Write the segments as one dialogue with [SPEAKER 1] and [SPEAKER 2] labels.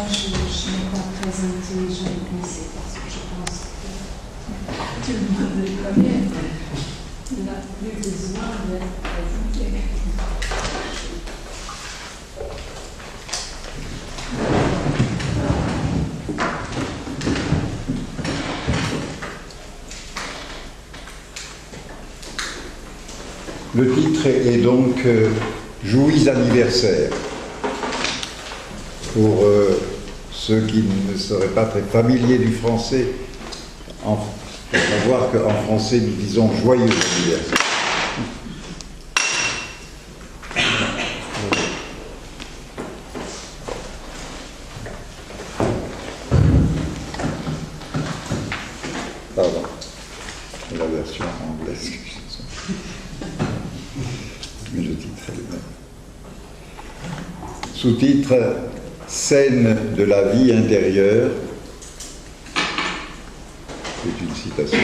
[SPEAKER 1] je n'ai pas très intelligente, mais c'est parce que je pense que tout le monde le connaît. Il n'a plus besoin d'être présenté.
[SPEAKER 2] Le titre est donc Jouis anniversaire. Pour ceux qui ne seraient pas très familiers du français, il faut savoir qu'en français nous disons joyeux anniversaire. Pardon, c'est la version anglaise. Mais le titre est le même. Sous-titre Scène de la vie intérieure. C'est une citation.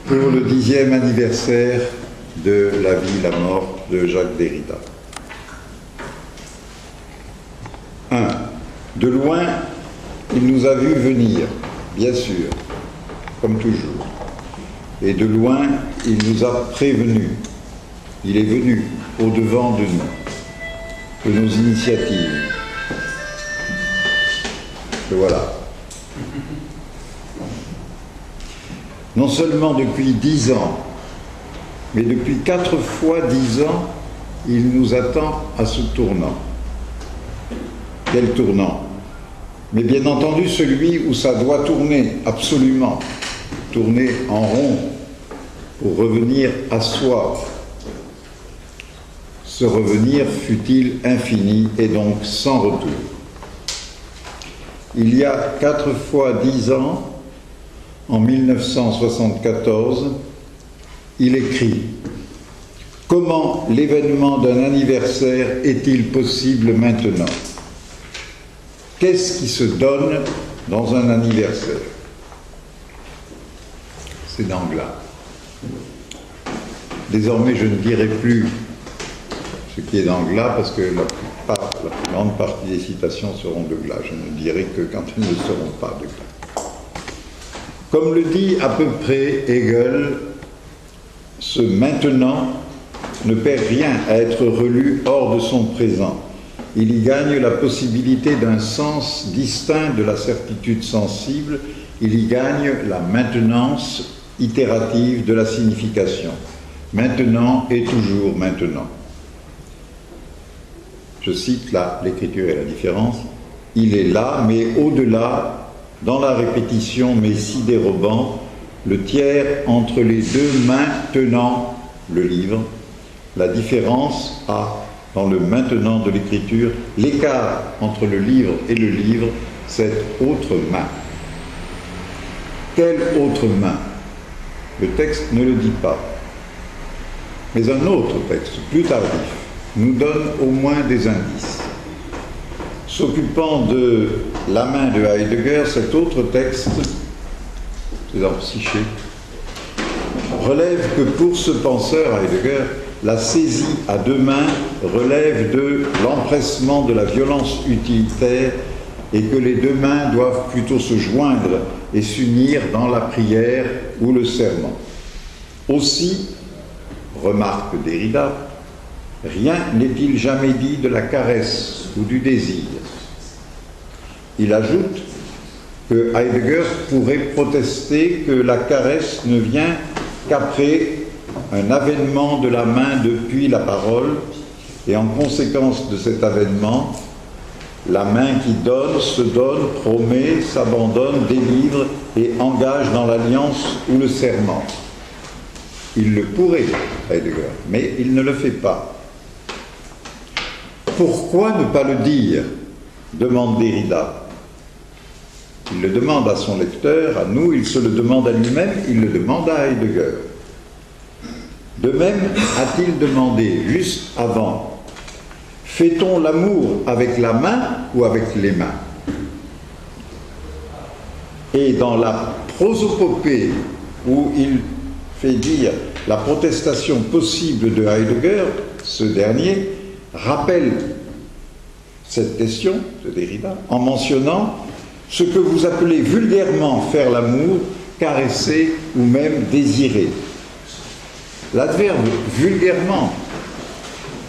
[SPEAKER 2] Pour le 10e anniversaire de La vie, la mort de Jacques Derrida. 1. De loin, il nous a vus venir, bien sûr, comme toujours. Et de loin, il nous a prévenus. Il est venu au-devant de nous, de nos initiatives. Le voilà. Non seulement depuis 10 ans, mais depuis 4 fois 10 ans, il nous attend à ce tournant. Quel tournant? Mais bien entendu celui où ça doit tourner, absolument, tourner en rond, pour revenir à soi. Ce revenir fut-il infini et donc sans retour. Il y a 4 fois 10 ans, en 1974, il écrit « Comment l'événement d'un anniversaire est-il possible maintenant? Qu'est-ce qui se donne dans un anniversaire ?» C'est Danglars. Désormais, je ne dirai plus ce qui est Danglars, parce que la plus grande partie des citations seront de Glas. Je ne dirai que quand elles ne seront pas de Glas. Comme le dit à peu près Hegel, ce maintenant ne perd rien à être relu hors de son présent. Il y gagne la possibilité d'un sens distinct de la certitude sensible, il y gagne la maintenance itérative de la signification. Maintenant et toujours maintenant. Je cite là l'écriture et la différence. Il est là, mais au-delà, dans la répétition, mais si dérobant, le tiers entre les deux mains tenant le livre, la différence a, dans le maintenant de l'écriture, l'écart entre le livre et le livre, cette autre main. Quelle autre main? Le texte ne le dit pas. Mais un autre texte, plus tardif, nous donne au moins des indices. S'occupant de la main de Heidegger, cet autre texte, c'est dans Psyché, relève que pour ce penseur Heidegger, la saisie à deux mains relève de l'empressement de la violence utilitaire et que les deux mains doivent plutôt se joindre et s'unir dans la prière ou le serment. Aussi, remarque Derrida, rien n'est-il jamais dit de la caresse ou du désir. Il ajoute que Heidegger pourrait protester que la caresse ne vient qu'après un avènement de la main depuis la parole, et en conséquence de cet avènement, la main qui donne, se donne, promet, s'abandonne, délivre et engage dans l'alliance ou le serment. Il le pourrait, Heidegger, mais il ne le fait pas. Pourquoi ne pas le dire? Demande Derrida. Il le demande à son lecteur, à nous, il se le demande à lui-même, il le demande à Heidegger. De même, a-t-il demandé, juste avant, fait-on l'amour avec la main ou avec les mains? Et dans la prosopopée, où il fait dire la protestation possible de Heidegger, ce dernier rappelle cette question de Derrida en mentionnant ce que vous appelez vulgairement faire l'amour, caresser ou même désirer. L'adverbe vulgairement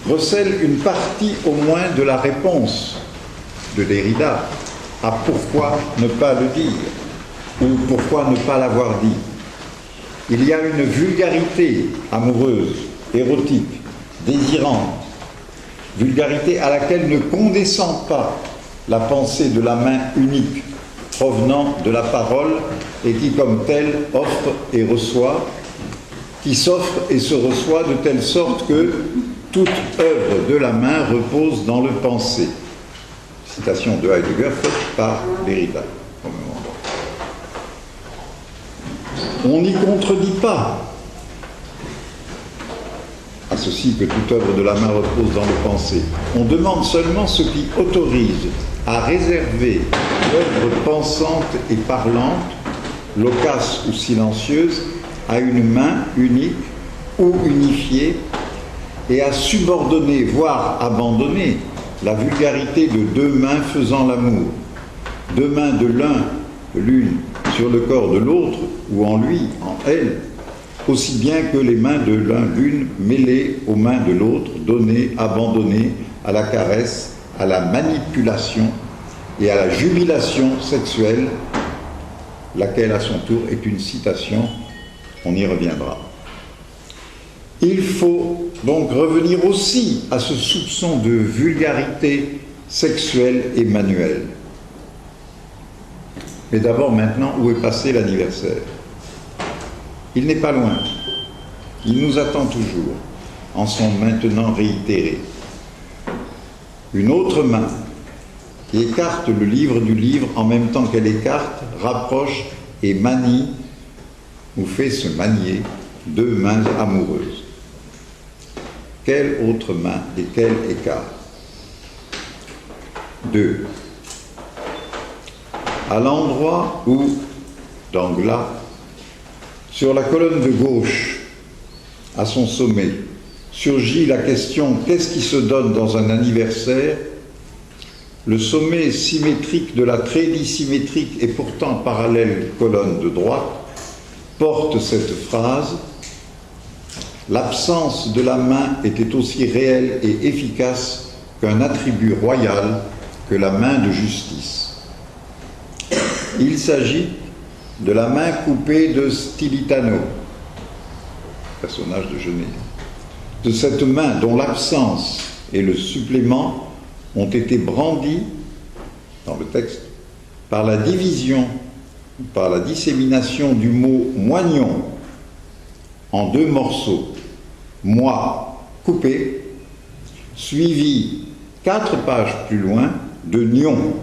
[SPEAKER 2] recèle une partie au moins de la réponse de Derrida à pourquoi ne pas le dire ou pourquoi ne pas l'avoir dit. Il y a une vulgarité amoureuse, érotique, désirante, vulgarité à laquelle ne condescend pas la pensée de la main unique provenant de la parole et qui comme telle offre et reçoit, qui s'offre et se reçoit de telle sorte que toute œuvre de la main repose dans le penser. Citation de Heidegger faite par Derrida. On n'y contredit pas à ceci que toute œuvre de la main repose dans le penser. On demande seulement ce qui autorise à réserver l'œuvre pensante et parlante, loquace ou silencieuse, à une main unique ou unifiée et à subordonner, voire abandonner, la vulgarité de deux mains faisant l'amour, deux mains de l'une sur le corps de l'autre, ou en lui, en elle, aussi bien que les mains de l'une mêlées aux mains de l'autre, données, abandonnées à la caresse, à la manipulation et à la jubilation sexuelle, laquelle à son tour est une citation, on y reviendra. Il faut donc revenir aussi à ce soupçon de vulgarité sexuelle et manuelle. Mais d'abord, maintenant, où est passé l'anniversaire? Il n'est pas loin. Il nous attend toujours, en son maintenant réitéré. Une autre main qui écarte le livre du livre en même temps qu'elle écarte, rapproche et manie, ou fait se manier, deux mains amoureuses. Quelle autre main et quel écart? 2. À l'endroit où, d'Anglas, sur la colonne de gauche, à son sommet, surgit la question « Qu'est-ce qui se donne dans un anniversaire ?» Le sommet symétrique de la très dissymétrique et pourtant parallèle colonne de droite porte cette phrase « L'absence de la main était aussi réelle et efficace qu'un attribut royal que la main de justice. » Il s'agit de la main coupée de Stilitano, personnage de Genèse, de cette main dont l'absence et le supplément ont été brandis dans le texte par la division, par la dissémination du mot moignon en deux morceaux, moi coupé, suivi 4 pages plus loin de nion,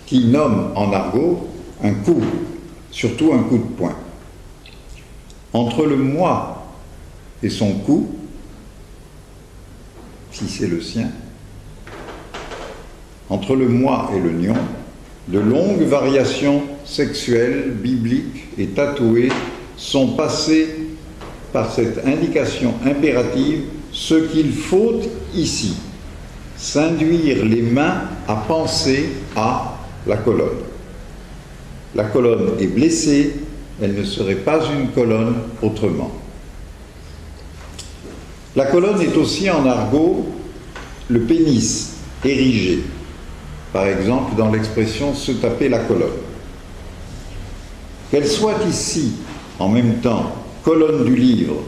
[SPEAKER 2] qui nomme en argot un coup, surtout un coup de poing. Entre le moi et son coup, si c'est le sien, entre le moi et le nion, de longues variations sexuelles, bibliques et tatouées sont passées par cette indication impérative ce qu'il faut ici, s'induire les mains à penser à la colonne. La colonne est blessée, elle ne serait pas une colonne autrement. La colonne est aussi en argot le pénis érigé, par exemple dans l'expression « se taper la colonne ». Qu'elle soit ici, en même temps, colonne du livre,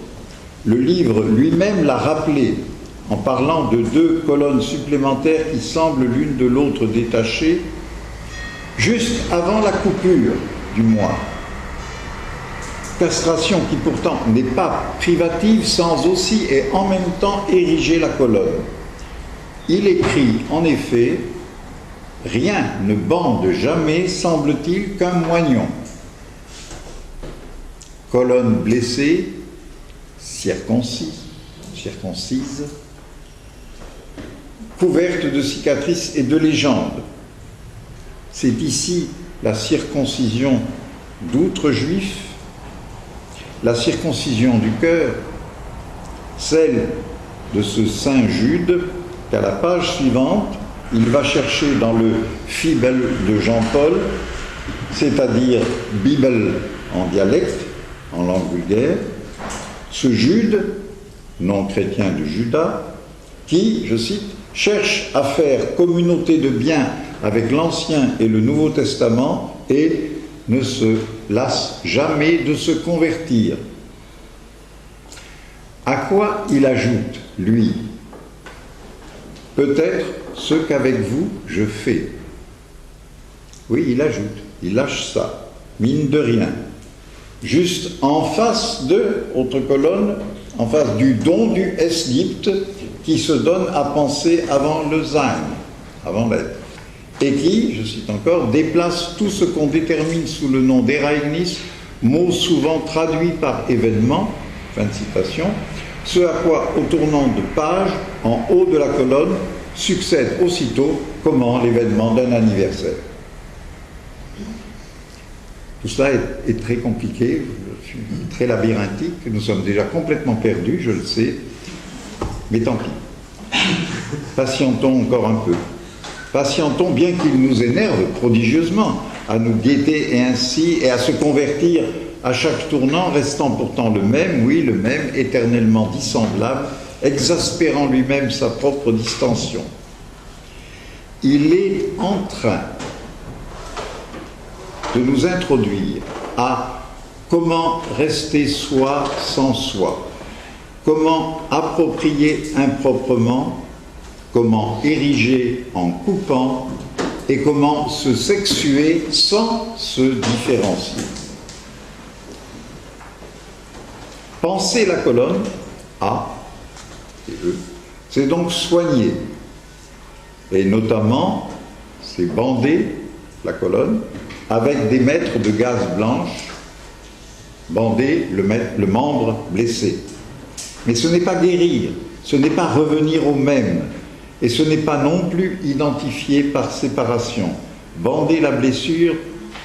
[SPEAKER 2] le livre lui-même l'a rappelé en parlant de 2 colonnes supplémentaires qui semblent l'une de l'autre détachées, juste avant la coupure du moi. Castration qui pourtant n'est pas privative sans aussi et en même temps ériger la colonne. Il écrit en effet « Rien ne bande jamais, semble-t-il, qu'un moignon. Colonne blessée, circoncise, couverte de cicatrices et de légendes. C'est ici la circoncision d'outre-juif, la circoncision du cœur, celle de ce saint Jude qu'à la page suivante, il va chercher dans le Fibel de Jean-Paul, c'est-à-dire Bible en dialecte, en langue vulgaire, ce Jude, nom chrétien de Judas, qui, je cite, cherche à faire communauté de biens avec l'Ancien et le Nouveau Testament et ne se lasse jamais de se convertir. À quoi il ajoute, lui, peut-être ce qu'avec vous je fais. Oui, il ajoute, il lâche ça, mine de rien. Juste en face de, autre colonne, en face du don du Esgypte qui se donne à penser avant le Sein, avant l'être, et qui, je cite encore, déplace tout ce qu'on détermine sous le nom d'éraignis, mot souvent traduit par événement, fin de citation, ce à quoi, au tournant de page, en haut de la colonne, succède aussitôt comment l'événement d'un anniversaire. Tout cela est très compliqué, très labyrinthique, nous sommes déjà complètement perdus, je le sais, mais tant pis. Patientons encore un peu. Patientons, bien qu'il nous énerve prodigieusement, à nous guetter et ainsi, et à se convertir à chaque tournant, restant pourtant le même, oui, le même, éternellement dissemblable, exaspérant lui-même sa propre distension. Il est en train de nous introduire à comment rester soi sans soi, comment approprier improprement, comment ériger en coupant et comment se sexuer sans se différencier. Penser la colonne A et E, c'est donc soigner, et notamment c'est bander la colonne avec des mètres de gaze blanche, bander le membre blessé. Mais ce n'est pas guérir, ce n'est pas revenir au même, et ce n'est pas non plus identifier par séparation. Bander la blessure,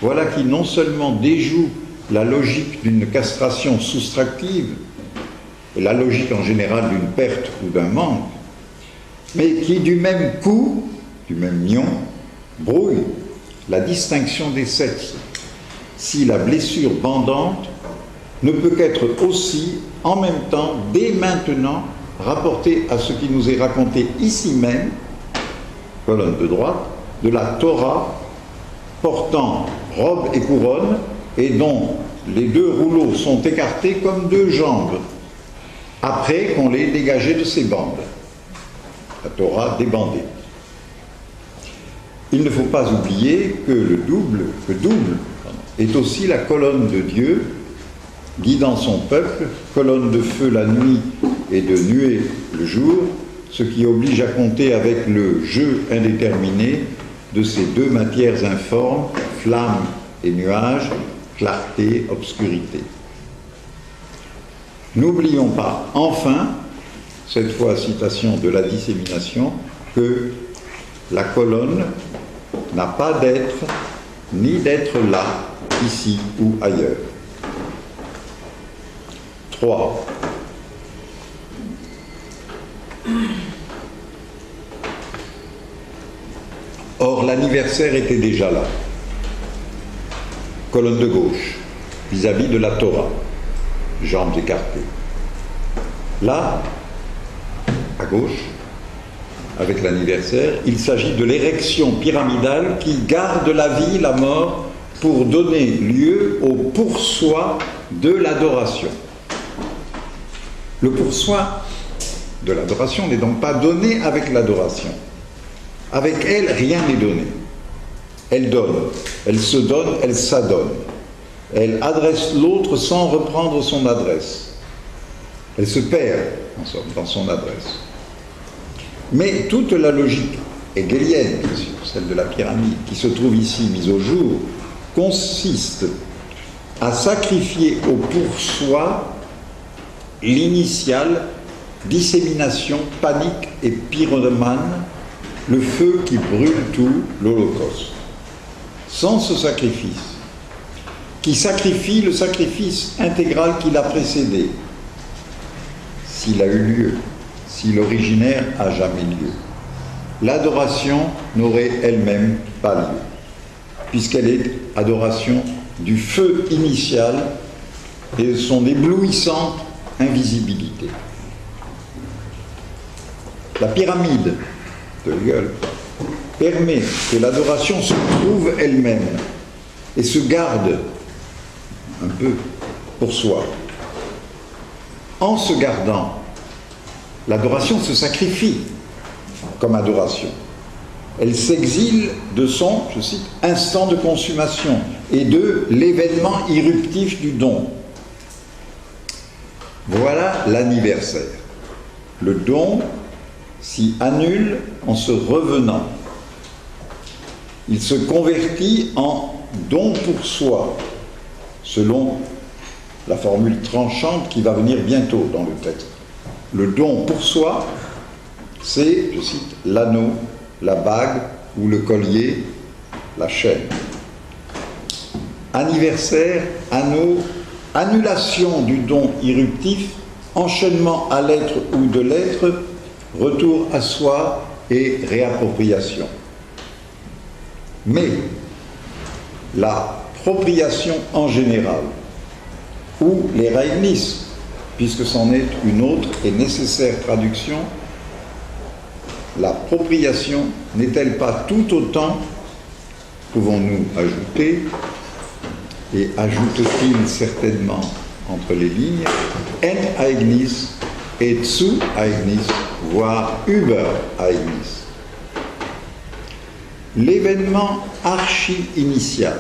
[SPEAKER 2] voilà qui non seulement déjoue la logique d'une castration soustractive, et la logique en général d'une perte ou d'un manque, mais qui du même coup, du même nion, brouille la distinction des sexes, si la blessure bandante ne peut qu'être aussi, en même temps, dès maintenant, rapportée à ce qui nous est raconté ici même, colonne de droite, de la Torah, portant robe et couronne, et dont les deux rouleaux sont écartés comme deux jambes, après qu'on l'ait dégagé de ses bandes. La Torah débandée. Il ne faut pas oublier que le double est aussi la colonne de Dieu, guidant son peuple, colonne de feu la nuit et de nuée le jour, ce qui oblige à compter avec le jeu indéterminé de ces deux matières informes, flamme et nuage, clarté, obscurité. N'oublions pas, enfin, cette fois citation de la dissémination, que la colonne n'a pas d'être, ni d'être là, ici ou ailleurs. 3. Or, l'anniversaire était déjà là. Colonne de gauche, vis-à-vis de la Torah, jambes écartées. Là, à gauche, avec l'anniversaire, il s'agit de l'érection pyramidale qui garde la vie, la mort, pour donner lieu au pour-soi de l'adoration. Le pour-soi de l'adoration n'est donc pas donné avec l'adoration. Avec elle, rien n'est donné. Elle donne, elle se donne, elle s'adonne. Elle adresse l'autre sans reprendre son adresse. Elle se perd, en somme, dans son adresse. Mais toute la logique hegelienne, bien sûr, celle de la pyramide, qui se trouve ici mise au jour, consiste à sacrifier au pour-soi l'initiale dissémination panique et pyromane, le feu qui brûle tout, l'Holocauste. Sans ce sacrifice, qui sacrifie le sacrifice intégral qui l'a précédé, s'il a eu lieu, si l'originaire a jamais lieu. l'adoration n'aurait elle-même pas lieu, puisqu'elle est adoration du feu initial et de son éblouissante invisibilité. La pyramide de Hegel permet que l'adoration se trouve elle-même et se garde un peu pour soi. En se gardant, l'adoration se sacrifie comme adoration. Elle s'exile de son, je cite, instant de consommation et de l'événement irruptif du don. Voilà l'anniversaire. Le don s'y annule en se revenant. Il se convertit en don pour soi, selon la formule tranchante qui va venir bientôt dans le texte. Le don pour soi, c'est, je cite, l'anneau, la bague ou le collier, la chaîne. Anniversaire, anneau, annulation du don irruptif, enchaînement à l'être ou de l'être, retour à soi et réappropriation. Mais l'appropriation en général, ou les Reignismes, puisque c'en est une autre et nécessaire traduction, l'appropriation n'est-elle pas tout autant, pouvons-nous ajouter, et ajoute-t-il certainement entre les lignes, Enteignis et Zueignis, voire Übereignis. L'événement archi-initial,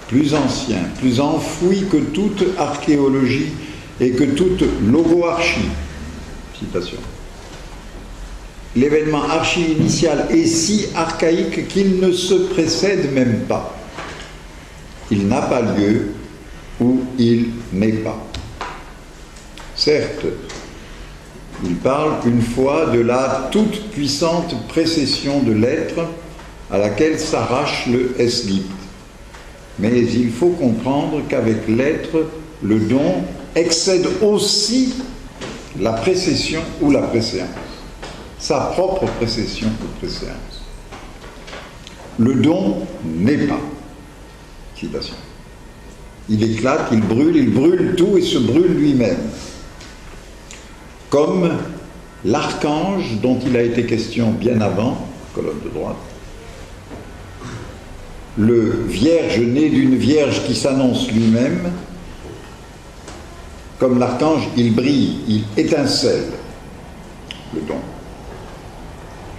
[SPEAKER 2] plus ancien, plus enfoui que toute archéologie et que toute logoarchie, citation. L'événement archi-initial est si archaïque qu'il ne se précède même pas. Il n'a pas lieu ou il n'est pas. Certes, il parle une fois de la toute-puissante précession de l'être à laquelle s'arrache le esgipt. Mais il faut comprendre qu'avec l'être, le don excède aussi la précession ou la préséance, sa propre précession ou préséance. Le don n'est pas. Citation. Il éclate, il brûle tout et se brûle lui-même. Comme l'archange dont il a été question bien avant, colonne de droite, le vierge né d'une vierge qui s'annonce lui-même, comme l'archange, il brille, il étincelle, le don.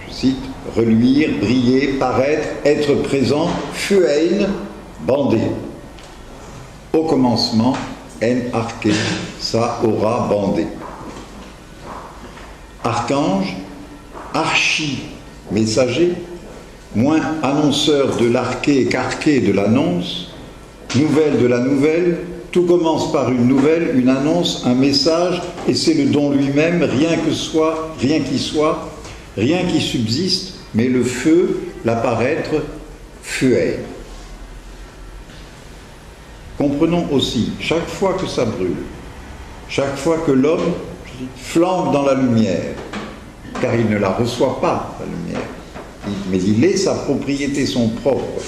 [SPEAKER 2] Je cite, reluire, briller, paraître, être présent, fuein, bandé. Au commencement, en arché, ça aura bandé. Archange, archi, messager, moins annonceur de l'arché qu'arché de l'annonce, nouvelle de la nouvelle, tout commence par une nouvelle, une annonce, un message, et c'est le don lui-même, rien qui soit, rien qui subsiste, mais le feu, l'apparaître, fuet. Comprenons aussi, chaque fois que ça brûle, chaque fois que l'homme flambe dans la lumière, car il ne la reçoit pas, la lumière, mais il est sa propriété, son propre.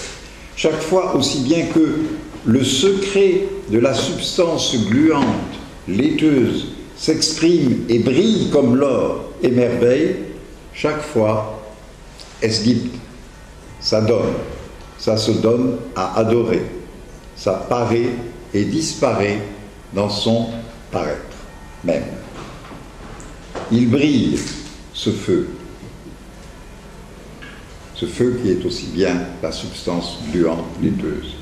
[SPEAKER 2] Chaque fois, aussi bien que le secret de la substance gluante, laiteuse, s'exprime et brille comme l'or, émerveille, chaque fois, esgipt, ça donne, ça se donne à adorer, ça paraît et disparaît dans son paraître même. Il brille, ce feu qui est aussi bien la substance gluante, laiteuse.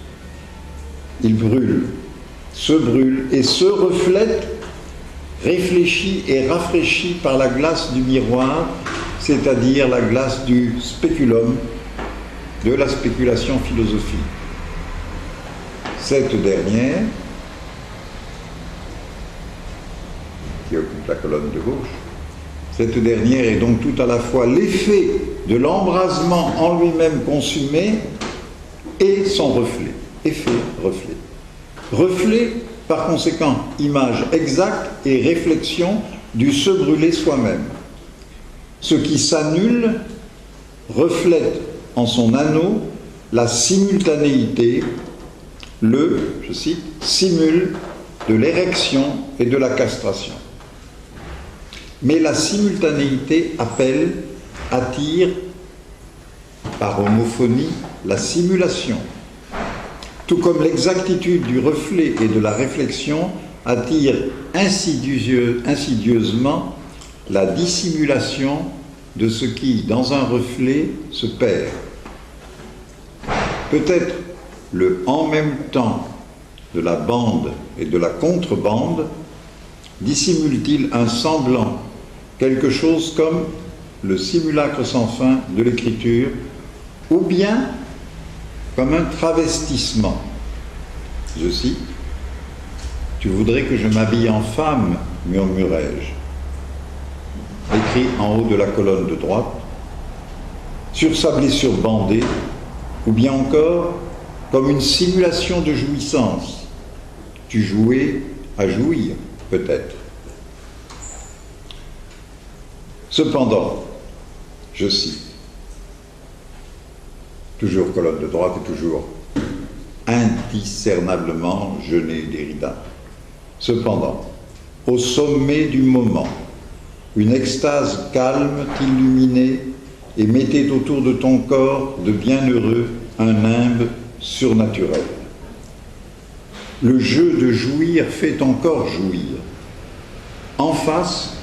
[SPEAKER 2] Il brûle et se reflète, réfléchi et rafraîchi par la glace du miroir, c'est-à-dire la glace du spéculum, de la spéculation philosophique. Cette dernière, qui occupe la colonne de gauche, cette dernière est donc tout à la fois l'effet de l'embrasement en lui-même consumé et son reflet. Effet, reflet. Reflet, par conséquent, image exacte et réflexion du se brûler soi-même. Ce qui s'annule reflète en son anneau la simultanéité, je cite, simule de l'érection et de la castration. Mais la simultanéité attire, par homophonie, la simulation. Tout comme l'exactitude du reflet et de la réflexion attire insidieusement la dissimulation de ce qui, dans un reflet, se perd. Peut-être le « en même temps » de la bande et de la contrebande dissimule-t-il un semblant, quelque chose comme le simulacre sans fin de l'écriture, ou bien comme un travestissement. Je cite, « Tu voudrais que je m'habille en femme, murmurai-je. » Écrit en haut de la colonne de droite, sur sa blessure bandée, ou bien encore comme une simulation de jouissance. Tu jouais à jouir, peut-être. Cependant, je cite, toujours colonne de droite et toujours indiscernablement Genet et Derrida. Cependant, au sommet du moment, une extase calme t'illuminait et mettait autour de ton corps de bienheureux un nimbe surnaturel. Le jeu de jouir fait encore jouir. En face,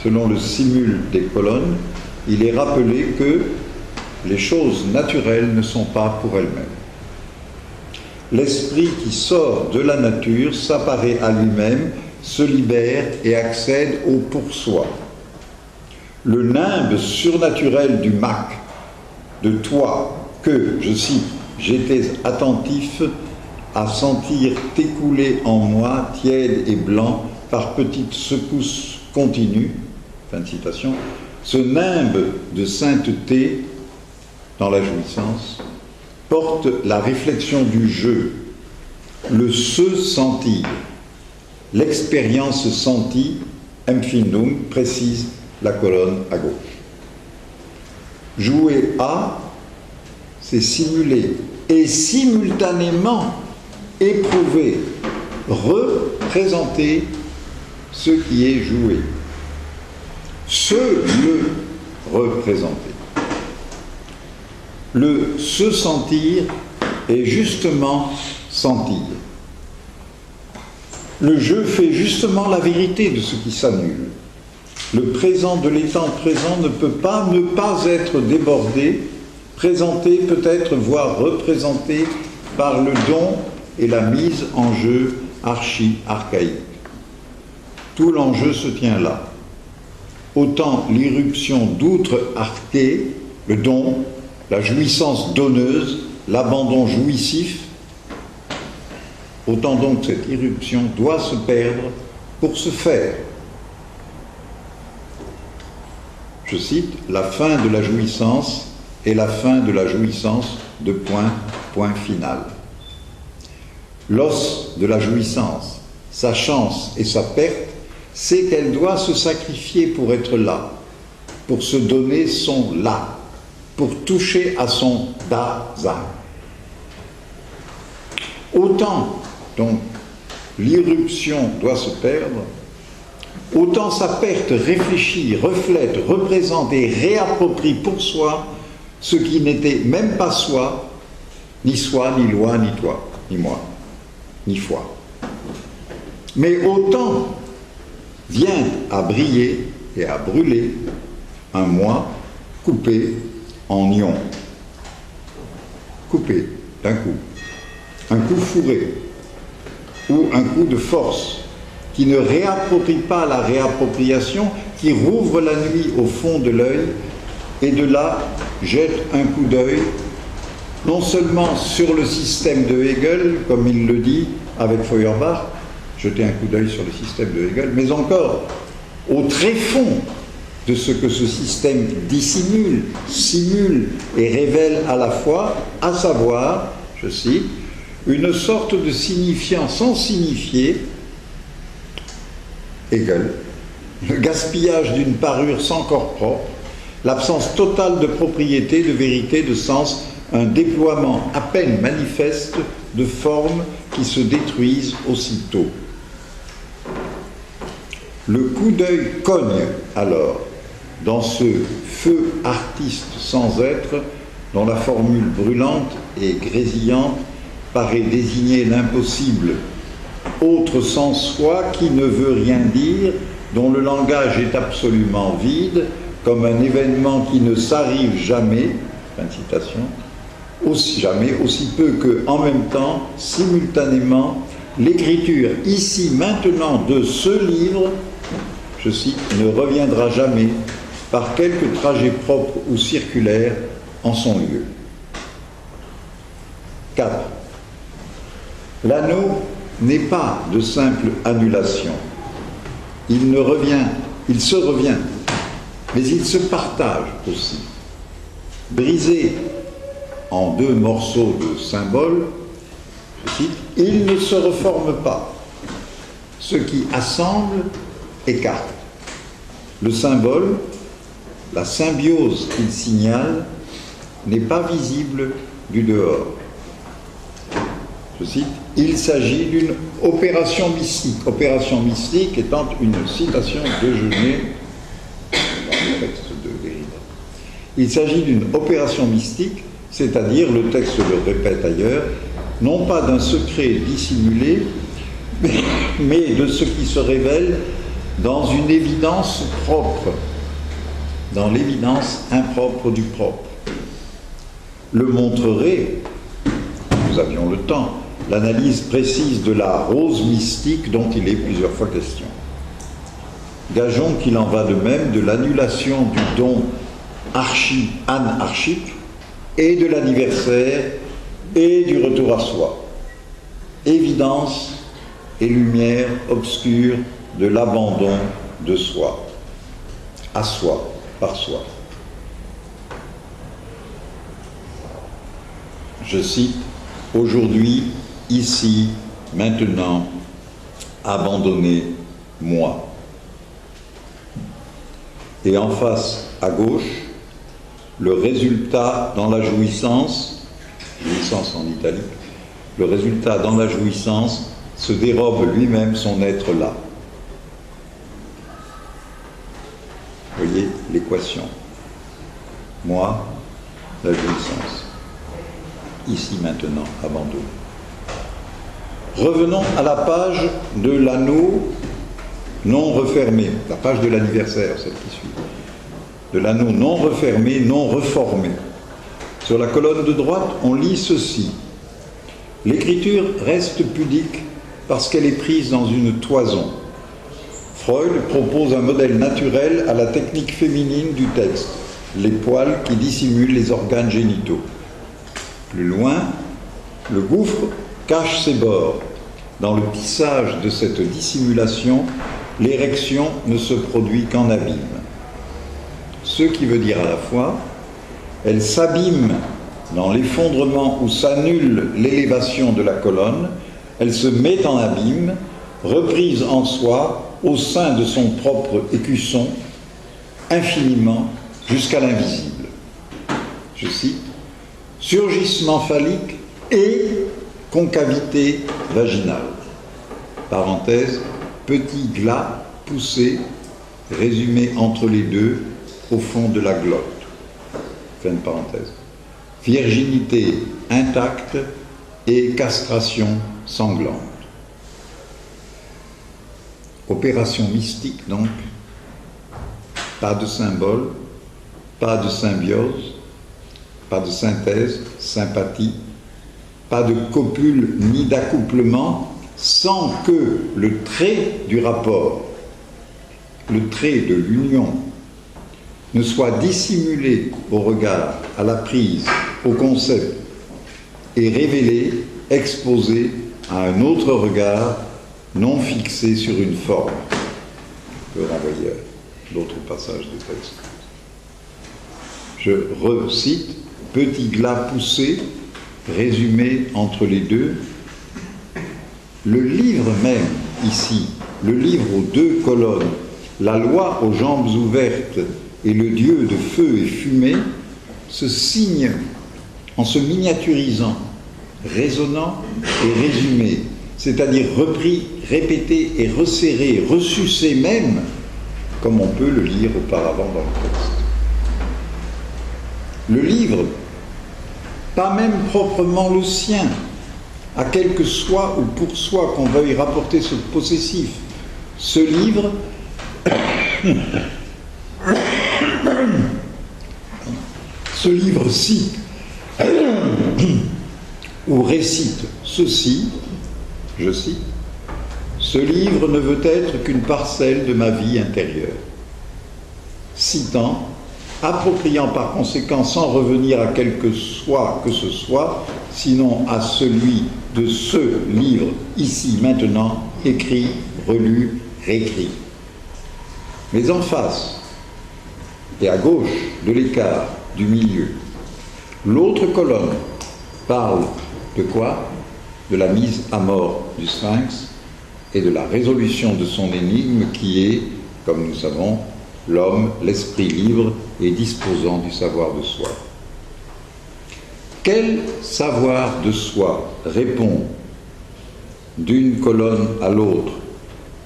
[SPEAKER 2] selon le simul des colonnes, il est rappelé que les choses naturelles ne sont pas pour elles-mêmes. L'esprit qui sort de la nature s'apparaît à lui-même, se libère et accède au pour-soi. Le nimbe surnaturel du Mac, de toi que, je cite, j'étais attentif à sentir t'écouler en moi, tiède et blanc, par petites secousses continues, fin de citation, ce nimbe de sainteté dans la jouissance porte la réflexion du jeu, le se sentir, l'expérience sentie, empfindung, précise la colonne à gauche. Jouer à, c'est simuler et simultanément éprouver, représenter ce qui est joué. Le représenter. Le se sentir est justement sentir. Le jeu fait justement la vérité de ce qui s'annule. Le présent de l'état présent ne peut pas ne pas être débordé, présenté peut-être, voire représenté par le don et la mise en jeu archaïque. Tout l'enjeu se tient là. Autant l'irruption d'outre-arché, le don, la jouissance donneuse, l'abandon jouissif, autant donc cette irruption doit se perdre pour se faire. Je cite, la fin de la jouissance est la fin de la jouissance de point final. L'os de la jouissance, sa chance et sa perte, c'est qu'elle doit se sacrifier pour être là, pour se donner son là, pour toucher à son Dasein. Autant, donc, l'irruption doit se perdre, autant sa perte réfléchit, reflète, représente et réapproprie pour soi ce qui n'était même pas soi, ni loi, ni toi, ni moi, ni foi. Mais autant vient à briller et à brûler un moi coupé en ions. Coupé d'un coup. Un coup fourré ou un coup de force qui ne réapproprie pas la réappropriation, qui rouvre la nuit au fond de l'œil et de là jette un coup d'œil non seulement sur le système de Hegel, comme il le dit avec Feuerbach, jeter un coup d'œil sur le système de Hegel, mais encore au tréfonds de ce que ce système dissimule, simule et révèle à la fois, à savoir, je cite, une sorte de signifiant sans signifier, Hegel, le gaspillage d'une parure sans corps propre, l'absence totale de propriété, de vérité, de sens, un déploiement à peine manifeste de formes qui se détruisent aussitôt. Le coup d'œil cogne alors dans ce feu artiste sans être, dont la formule brûlante et grésillante paraît désigner l'impossible, autre sans soi qui ne veut rien dire, dont le langage est absolument vide, comme un événement qui ne s'arrive jamais, fin de citation, aussi peu que, en même temps, simultanément, l'écriture ici maintenant de ce livre, je cite, ne reviendra jamais par quelque trajet propre ou circulaire en son lieu. 4. L'anneau n'est pas de simple annulation. Il se revient, mais il se partage aussi. Brisé en deux morceaux de symboles, je cite, il ne se reforme pas. Ce qui assemble écarte. Le symbole, la symbiose qu'il signale, n'est pas visible du dehors. Je cite, il s'agit d'une opération mystique. Opération mystique étant une citation de Genet dans le texte de Derrida. Il s'agit d'une opération mystique, c'est-à-dire, le texte le répète ailleurs, non pas d'un secret dissimulé, mais de ce qui se révèle dans une évidence propre, dans l'évidence impropre du propre. Le montrerait, nous avions le temps, l'analyse précise de la rose mystique dont il est plusieurs fois question. Gageons qu'il en va de même de l'annulation du don anarchique et de l'anniversaire et du retour à soi. Évidence et lumière obscure de l'abandon de soi, à soi, par soi. Je cite, « Aujourd'hui, ici, maintenant, abandonnez moi ». Et en face, à gauche, le résultat dans la jouissance en italique, le résultat dans la jouissance se dérobe lui-même son être là. Vous voyez l'équation. Moi, la jouissance. Ici, maintenant, abandon. Revenons à la page de l'anneau non refermé, la page de l'anniversaire, celle qui suit. De l'anneau non refermé, non reformé. Sur la colonne de droite, on lit ceci. L'écriture reste pudique parce qu'elle est prise dans une toison. Freud propose un modèle naturel à la technique féminine du texte, les poils qui dissimulent les organes génitaux. Plus loin, le gouffre cache ses bords. Dans le tissage de cette dissimulation, l'érection ne se produit qu'en abîme. Ce qui veut dire à la fois, elle s'abîme dans l'effondrement où s'annule l'élévation de la colonne, elle se met en abîme, reprise en soi, au sein de son propre écusson, infiniment jusqu'à l'invisible. Je cite, « Surgissement phallique et concavité vaginale. » Parenthèse, petit glas poussé, résumé entre les deux, au fond de la glotte. Fin de parenthèse. Virginité intacte et castration sanglante. Opération mystique donc, pas de symbole, pas de symbiose, pas de synthèse, sympathie, pas de copule ni d'accouplement, sans que le trait du rapport, le trait de l'union, ne soit dissimulé au regard, à la prise, au concept, et révélé, exposé à un autre regard, non fixé sur une forme. Je peux renvoyer à d'autres passages du texte. Je recite, petit glas poussé, résumé entre les deux. Le livre même, ici, le livre aux deux colonnes, la loi aux jambes ouvertes et le Dieu de feu et fumée se signe en se miniaturisant, résonnant et résumé, c'est-à-dire repris, répété et resserré, ressucé même, comme on peut le lire auparavant dans le texte. Le livre, pas même proprement le sien, à quelque soit ou pour soi qu'on veuille rapporter ce possessif, ce livre cite ou récite ceci, je cite, ce livre ne veut être qu'une parcelle de ma vie intérieure. Citant, appropriant par conséquent sans revenir à quelque soit que ce soit, sinon à celui de ce livre, ici, maintenant, écrit, relu, réécrit. Mais en face, et à gauche de l'écart, du milieu, l'autre colonne parle de quoi? De la mise à mort du Sphinx et de la résolution de son énigme qui est, comme nous savons, l'homme, l'esprit libre et disposant du savoir de soi. Quel savoir de soi répond d'une colonne à l'autre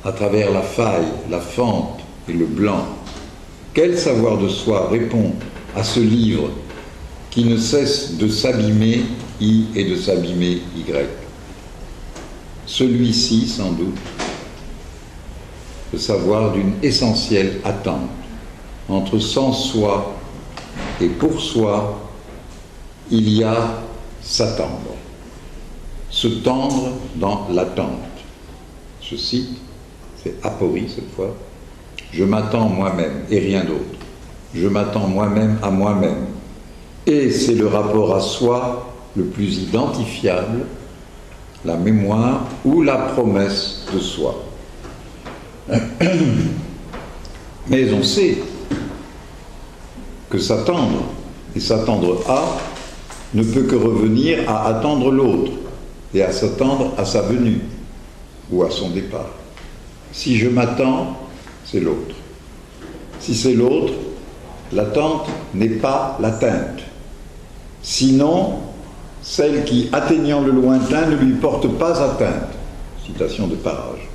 [SPEAKER 2] à travers la faille, la fente et le blanc? Quel savoir de soi répond à ce livre qui ne cesse de s'abîmer I et de s'abîmer Y? Celui-ci, sans doute, le savoir d'une essentielle attente entre sans soi et pour soi, il y a s'attendre, se tendre dans l'attente. Je cite, c'est aporie cette fois, je m'attends moi-même et rien d'autre. Je m'attends moi-même à moi-même. Et c'est le rapport à soi le plus identifiable, la mémoire ou la promesse de soi. Mais on sait que s'attendre et s'attendre à ne peut que revenir à attendre l'autre et à s'attendre à sa venue ou à son départ. Si je m'attends, c'est l'autre. Si c'est l'autre, l'attente n'est pas l'atteinte. Sinon, celle qui, atteignant le lointain, ne lui porte pas atteinte. Citation de Parage.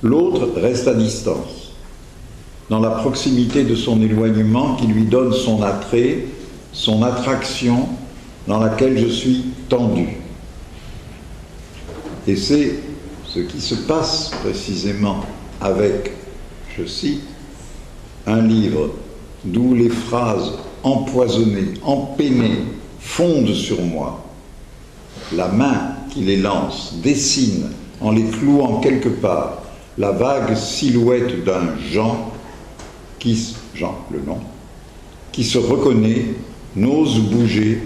[SPEAKER 2] L'autre reste à distance, dans la proximité de son éloignement qui lui donne son attrait, son attraction, dans laquelle je suis tendu. Et c'est ce qui se passe précisément avec, je cite, un livre d'où les phrases empoisonnées, empeinées, fondent sur moi. La main qui les lance dessine, en les clouant quelque part, la vague silhouette d'un Jean, Jean le nom, qui se reconnaît, n'ose bouger,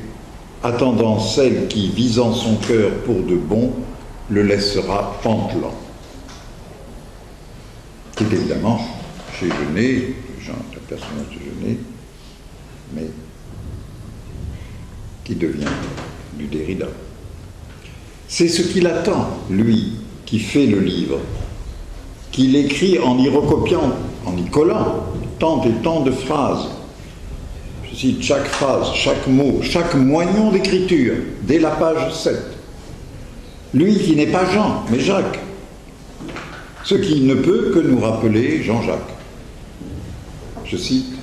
[SPEAKER 2] attendant celle qui, visant son cœur pour de bon, le laissera pantelant. C'est évidemment chez Genet, Jean, le personnage de Genet, mais qui devient du Derrida. C'est ce qu'il attend, lui, qui fait le livre, qu'il écrit en y recopiant, en y collant tant et tant de phrases. Je cite chaque phrase, chaque mot, chaque moignon d'écriture, dès la page 7. Lui qui n'est pas Jean, mais Jacques. Ce qui ne peut que nous rappeler Jean-Jacques. Je cite,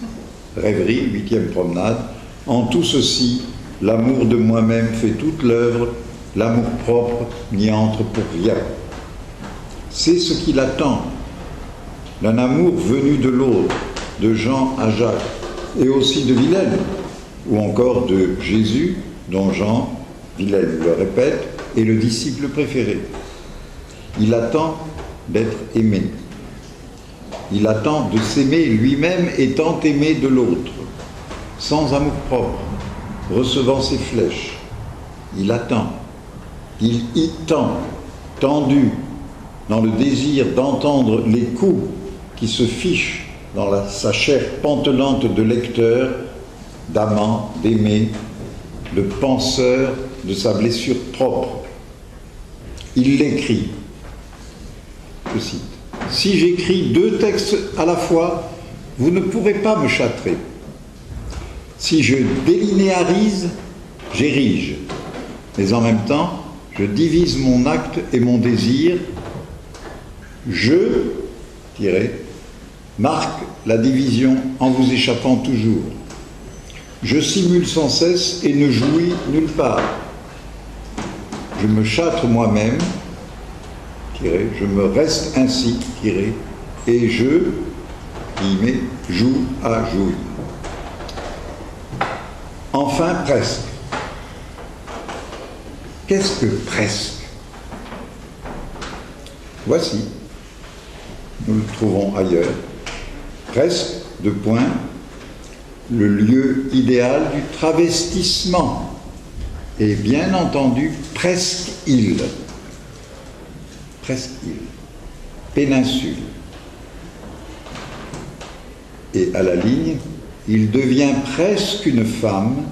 [SPEAKER 2] Rêverie, 8e promenade, en tout ceci, l'amour de moi-même fait toute l'œuvre, l'amour propre n'y entre pour rien. C'est ce qu'il attend, d'un amour venu de l'autre, de Jean à Jacques, et aussi de Wilhelm, ou encore de Jésus, dont Jean, Wilhelm le répète, est le disciple préféré. Il attend d'être aimé. Il attend de s'aimer lui-même étant aimé de l'autre, sans amour-propre, recevant ses flèches. Il attend. Il y tend, tendu, dans le désir d'entendre les coups qui se fichent dans sa chair pantelante de lecteur, d'amant, d'aimer, de penseur de sa blessure propre. Il l'écrit. Je cite. Si j'écris deux textes à la fois, vous ne pourrez pas me châtrer. Si je délinéarise, j'érige. Mais en même temps, je divise mon acte et mon désir. Je, marque la division en vous échappant toujours. Je simule sans cesse et ne jouis nulle part. Je me châtre moi-même, je me reste ainsi, et je, joue à jouir. Enfin, presque. Qu'est-ce que presque? Voici, nous le trouvons ailleurs, presque, le lieu idéal du travestissement, et bien entendu, presqu'île, péninsule. Et à la ligne, il devient presque une femme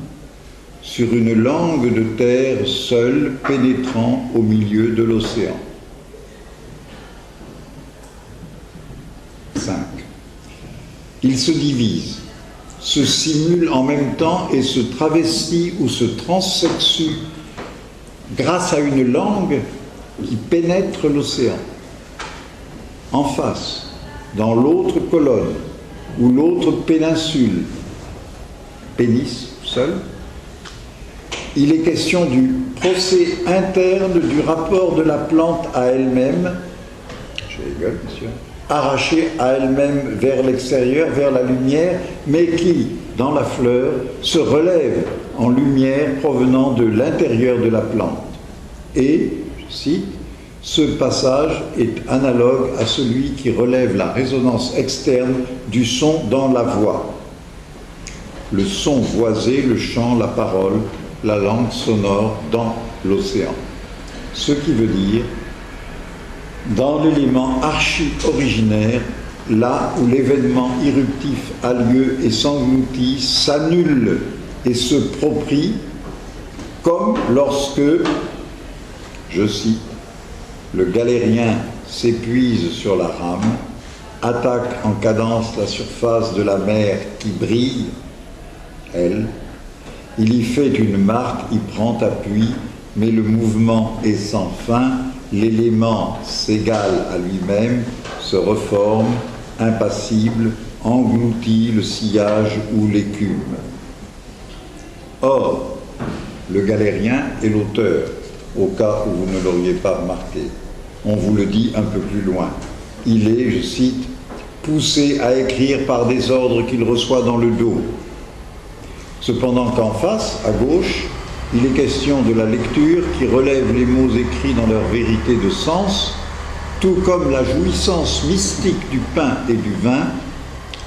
[SPEAKER 2] sur une langue de terre seule pénétrant au milieu de l'océan. 5. Il se divise, se simule en même temps et se travestit ou se transsexue grâce à une langue qui pénètre l'océan. En face, dans l'autre colonne ou l'autre péninsule, pénis seul, il est question du procès interne du rapport de la plante à elle-même, arrachée à elle-même vers l'extérieur, vers la lumière, mais qui, dans la fleur, se relève en lumière provenant de l'intérieur de la plante. Et, je cite, ce passage est analogue à celui qui relève la résonance externe du son dans la voix. Le son voisé, le chant, la parole, la langue sonore dans l'océan. Ce qui veut dire, dans l'élément archi-originaire, là où l'événement irruptif a lieu et s'engloutit, s'annule et se proprie, comme lorsque, je cite, le galérien s'épuise sur la rame, attaque en cadence la surface de la mer qui brille, elle, il y fait une marque, y prend appui, mais le mouvement est sans fin, l'élément s'égale à lui-même, se reforme, impassible, engloutit le sillage ou l'écume. Or, le galérien est l'auteur, au cas où vous ne l'auriez pas remarqué. On vous le dit un peu plus loin. Il est, je cite, poussé à écrire par des ordres qu'il reçoit dans le dos. Cependant qu'en face, à gauche, il est question de la lecture qui relève les mots écrits dans leur vérité de sens, tout comme la jouissance mystique du pain et du vin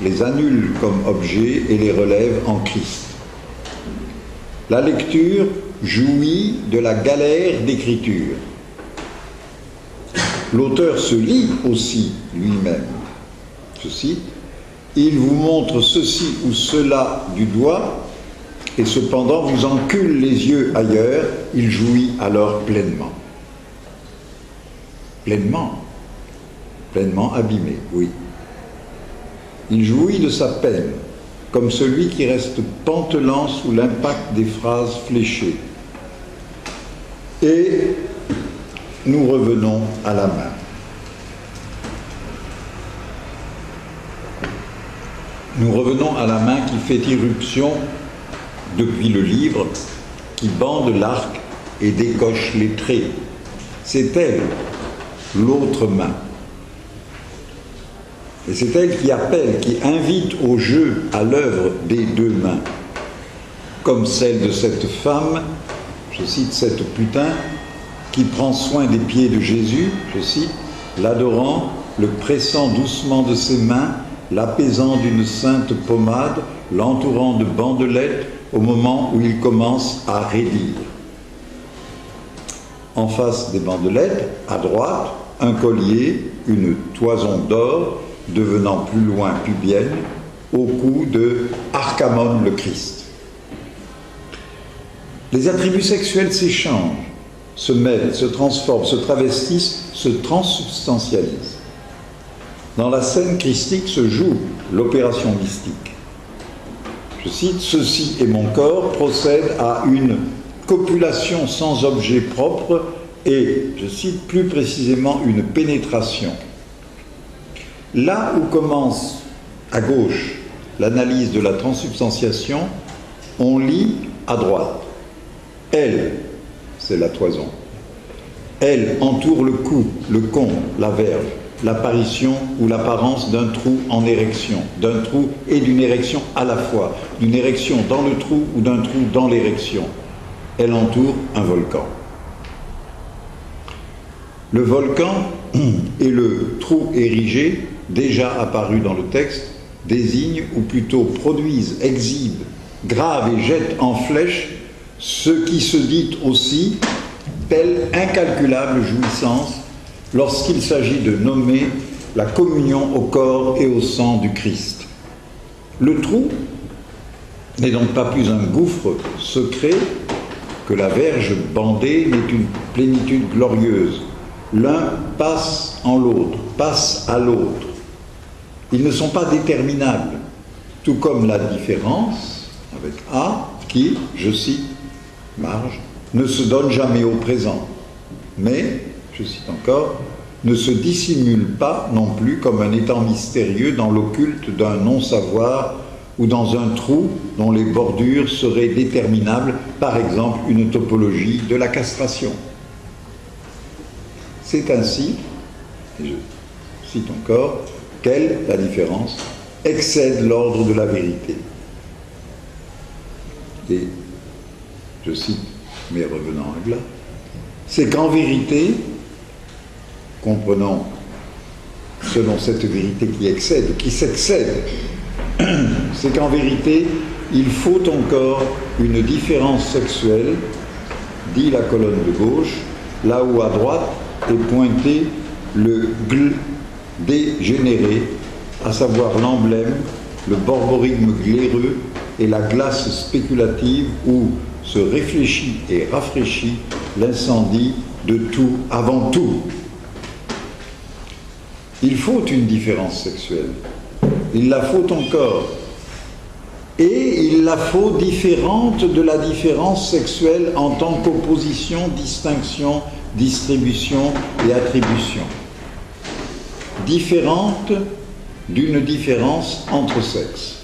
[SPEAKER 2] les annule comme objets et les relève en Christ. La lecture jouit de la galère d'écriture. L'auteur se lit aussi lui-même. Je cite, « Il vous montre ceci ou cela du doigt, et cependant vous encule les yeux ailleurs, il jouit alors pleinement. » Pleinement abîmé, oui. Il jouit de sa peine, comme celui qui reste pantelant sous l'impact des phrases fléchées. Et nous revenons à la main. Nous revenons à la main qui fait irruption depuis le livre, qui bande l'arc et décoche les traits. C'est elle, l'autre main. Et c'est elle qui appelle, qui invite au jeu à l'œuvre des deux mains, comme celle de cette femme, je cite cette putain, qui prend soin des pieds de Jésus, je cite, l'adorant, le pressant doucement de ses mains, l'apaisant d'une sainte pommade, l'entourant de bandelettes au moment où il commence à raidir. En face des bandelettes, à droite, un collier, une toison d'or, devenant plus loin pubienne, au cou de Arcamon le Christ. Les attributs sexuels s'échangent, se mêlent, se transforment, se travestissent, se transsubstantialisent. dans la scène christique se joue l'opération mystique. Je cite, « Ceci est mon corps » procède à une copulation sans objet propre et, je cite plus précisément, une pénétration. Là où commence, à gauche, l'analyse de la transsubstantiation, on lit à droite. Elle, c'est la toison. Elle entoure le cou, le con, la verge, l'apparition ou l'apparence d'un trou en érection, d'un trou et d'une érection à la fois, d'une érection dans le trou ou d'un trou dans l'érection. Elle entoure un volcan. Le volcan et le trou érigé, déjà apparu dans le texte, désignent ou plutôt produisent, exhibent, gravent et jettent en flèche ce qui se dit aussi telle incalculable jouissance lorsqu'il s'agit de nommer la communion au corps et au sang du Christ. Le trou n'est donc pas plus un gouffre secret que la verge bandée n'est une plénitude glorieuse. L'un passe en l'autre, passe à l'autre. Ils ne sont pas déterminables, tout comme la différence, avec A, qui, je cite, marge, ne se donne jamais au présent, mais, je cite encore, ne se dissimule pas non plus comme un étant mystérieux dans l'occulte d'un non-savoir ou dans un trou dont les bordures seraient déterminables, par exemple une topologie de la castration. C'est ainsi, et je cite encore, qu'elle, la différence, excède l'ordre de la vérité. Et, je cite, mais revenant à Glas, c'est qu'en vérité, comprenons selon cette vérité qui excède, qui s'excède, c'est qu'en vérité, il faut encore une différence sexuelle, dit la colonne de gauche, là où à droite est pointé le gl dégénéré, à savoir l'emblème, le borborigme glaireux et la glace spéculative où se réfléchit et rafraîchit l'incendie de tout avant tout. Il faut une différence sexuelle. Il la faut encore. Et il la faut différente de la différence sexuelle en tant qu'opposition, distinction, distribution et attribution. Différente d'une différence entre sexes.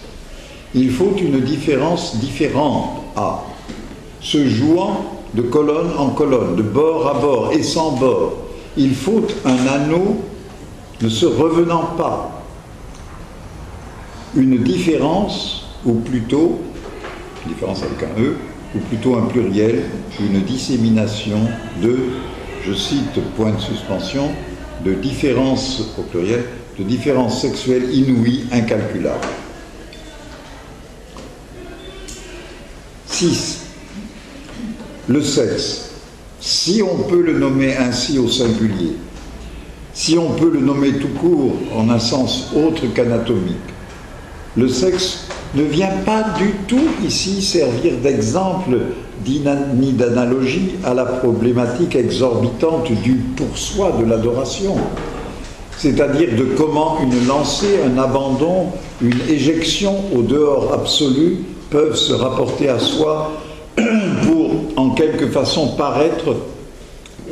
[SPEAKER 2] Il faut une différence différente à, se jouant de colonne en colonne, de bord à bord et sans bord. Il faut un anneau ne se revenant pas. Une différence, ou plutôt, différence avec un E, ou plutôt un pluriel, une dissémination de, je cite, point de suspension, de différences, au pluriel, de différences sexuelles inouïes, incalculables. 6. Le sexe, si on peut le nommer ainsi au singulier, si on peut le nommer tout court en un sens autre qu'anatomique, le sexe ne vient pas du tout ici servir d'exemple ni d'analogie à la problématique exorbitante du pour-soi de l'adoration, c'est-à-dire de comment une lancée, un abandon, une éjection au dehors absolu peuvent se rapporter à soi pour, en quelque façon, paraître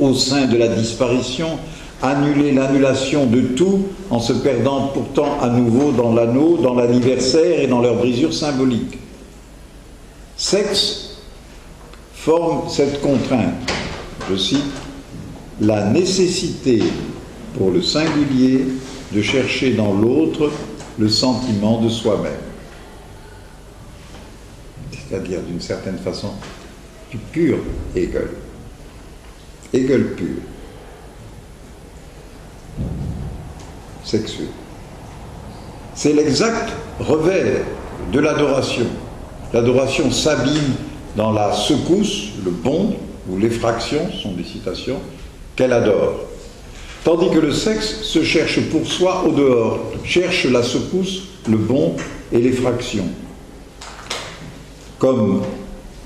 [SPEAKER 2] au sein de la disparition, annuler l'annulation de tout en se perdant pourtant à nouveau dans l'anneau, dans l'anniversaire et dans leur brisure symbolique. Sexe forme cette contrainte, je cite, la nécessité pour le singulier de chercher dans l'autre le sentiment de soi-même. C'est-à-dire d'une certaine façon du pur Hegel. Hegel pur. Sexuel. C'est l'exact revers de l'adoration. L'adoration s'abîme dans la secousse, le bond, ou l'effraction, sont des citations, qu'elle adore. Tandis que le sexe se cherche pour soi au dehors, cherche la secousse, le bond et l'effraction. Comme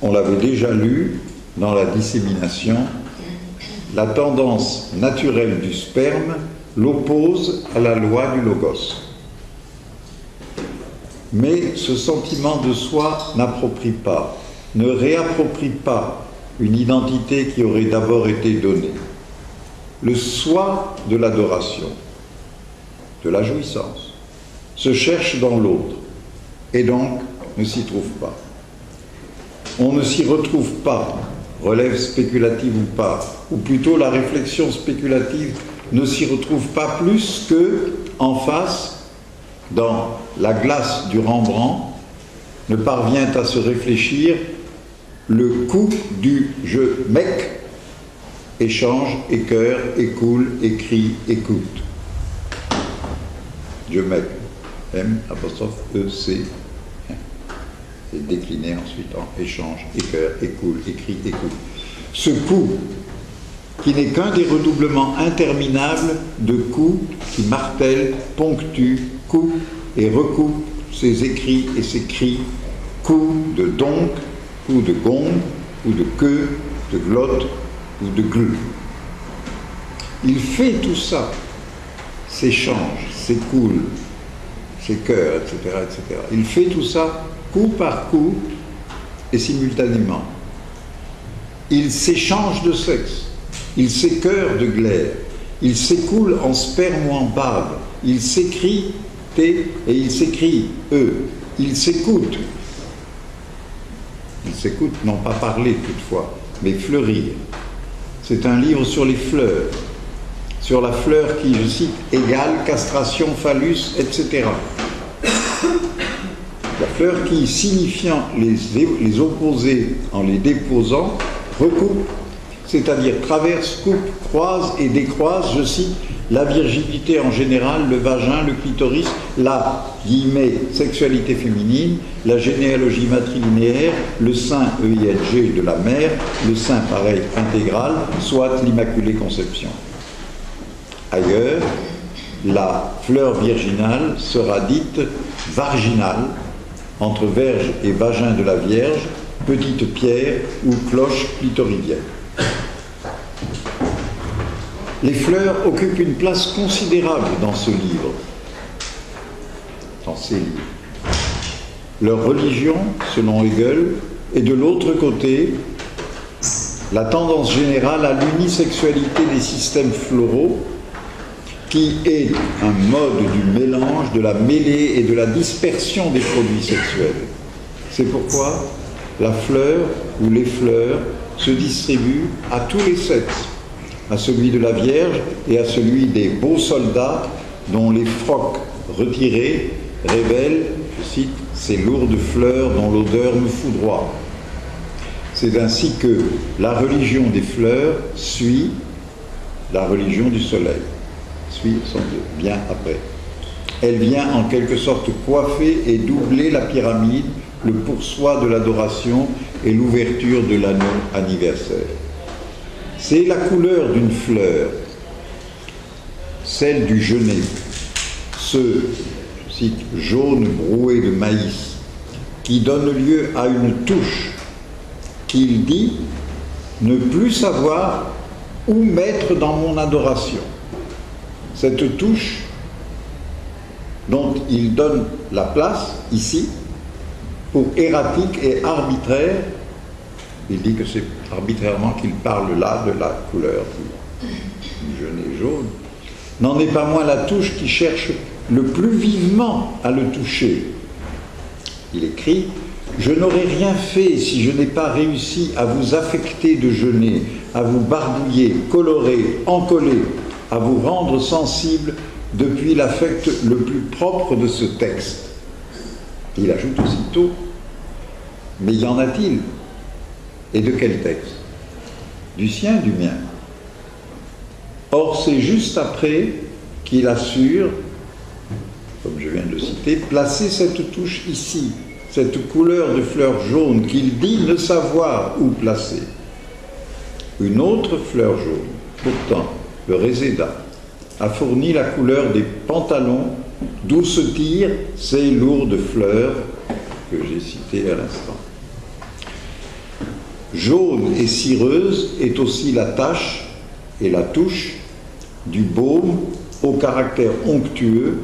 [SPEAKER 2] on l'avait déjà lu dans la dissémination, la tendance naturelle du sperme, l'oppose à la loi du logos. Mais ce sentiment de soi n'approprie pas, ne réapproprie pas une identité qui aurait d'abord été donnée. Le soi de l'adoration, de la jouissance, se cherche dans l'autre et donc ne s'y trouve pas. On ne s'y retrouve pas, relève spéculative ou pas, ou plutôt la réflexion spéculative ne s'y retrouve pas plus que en face, dans la glace du Rembrandt, ne parvient à se réfléchir le coup du « je mec » échange, écœure, écoule, écrit, écoute. Je mec, M'-E'-C, c'est décliné ensuite en échange, écœure, écoule, écrit, écoute. Ce coup, qui n'est qu'un des redoublements interminables de coups qui martèlent, ponctuent, coupent et recoupent ses écrits et ses cris, coups de donc, coups de gong, coups de queue, de glotte ou de glue. Il fait tout ça, s'échange, s'écoule, s'écœure, etc., etc. Il fait tout ça coup par coup et simultanément. Il s'échange de sexe, il s'écœure de glaire, il s'écoule en sperme ou en bave, il s'écrit T et il s'écrit E, il s'écoute. Il s'écoute, non pas parler toutefois, mais fleurir. C'est un livre sur les fleurs, sur la fleur qui, je cite, égale castration, phallus, etc. La fleur qui, signifiant les opposés en les déposant, recoupe, c'est-à-dire traverse, coupe, croise et décroise, je cite, la virginité en général, le vagin, le clitoris, la sexualité féminine, la généalogie matrilinéaire, le sein EING de la mère, le sein pareil intégral, soit l'immaculée conception. Ailleurs, la fleur virginale sera dite vaginale, entre verge et vagin de la Vierge, petite pierre ou cloche clitoridienne. Les fleurs occupent une place considérable dans ce livre, dans ces livres. Leur religion, selon Hegel, est de l'autre côté la tendance générale à l'unisexualité des systèmes floraux, qui est un mode du mélange, de la mêlée et de la dispersion des produits sexuels. C'est pourquoi la fleur ou les fleurs se distribuent à tous les sexes, à celui de la Vierge et à celui des beaux soldats dont les frocs retirés révèlent, je cite, ces lourdes fleurs dont l'odeur me foudroie. C'est ainsi que la religion des fleurs suit la religion du soleil, suit sans doute bien après. Elle vient en quelque sorte coiffer et doubler la pyramide, le pourçoit de l'adoration et l'ouverture de l'anneau anniversaire. C'est la couleur d'une fleur, celle du genêt, ce, je cite, jaune broué de maïs, qui donne lieu à une touche qu'il dit ne plus savoir où mettre dans mon adoration. Cette touche dont il donne la place ici pour erratique et arbitraire. Il dit que c'est arbitrairement qu'il parle là de la couleur du genêt jaune. N'en est pas moins la touche qui cherche le plus vivement à le toucher. Il écrit « Je n'aurais rien fait si je n'ai pas réussi à vous affecter de genêt, à vous barbouiller, colorer, encoller, à vous rendre sensible depuis l'affect le plus propre de ce texte. » Il ajoute aussitôt « Mais y en a-t-il ? Et de quel texte ? Du sien, du mien. » Or, c'est juste après qu'il assure, comme je viens de le citer, placer cette touche ici, cette couleur de fleur jaune qu'il dit ne savoir où placer. Une autre fleur jaune, pourtant, le réséda, a fourni la couleur des pantalons d'où se tirent ces lourdes fleurs que j'ai citées à l'instant. Jaune et cireuse est aussi la tache et la touche du baume au caractère onctueux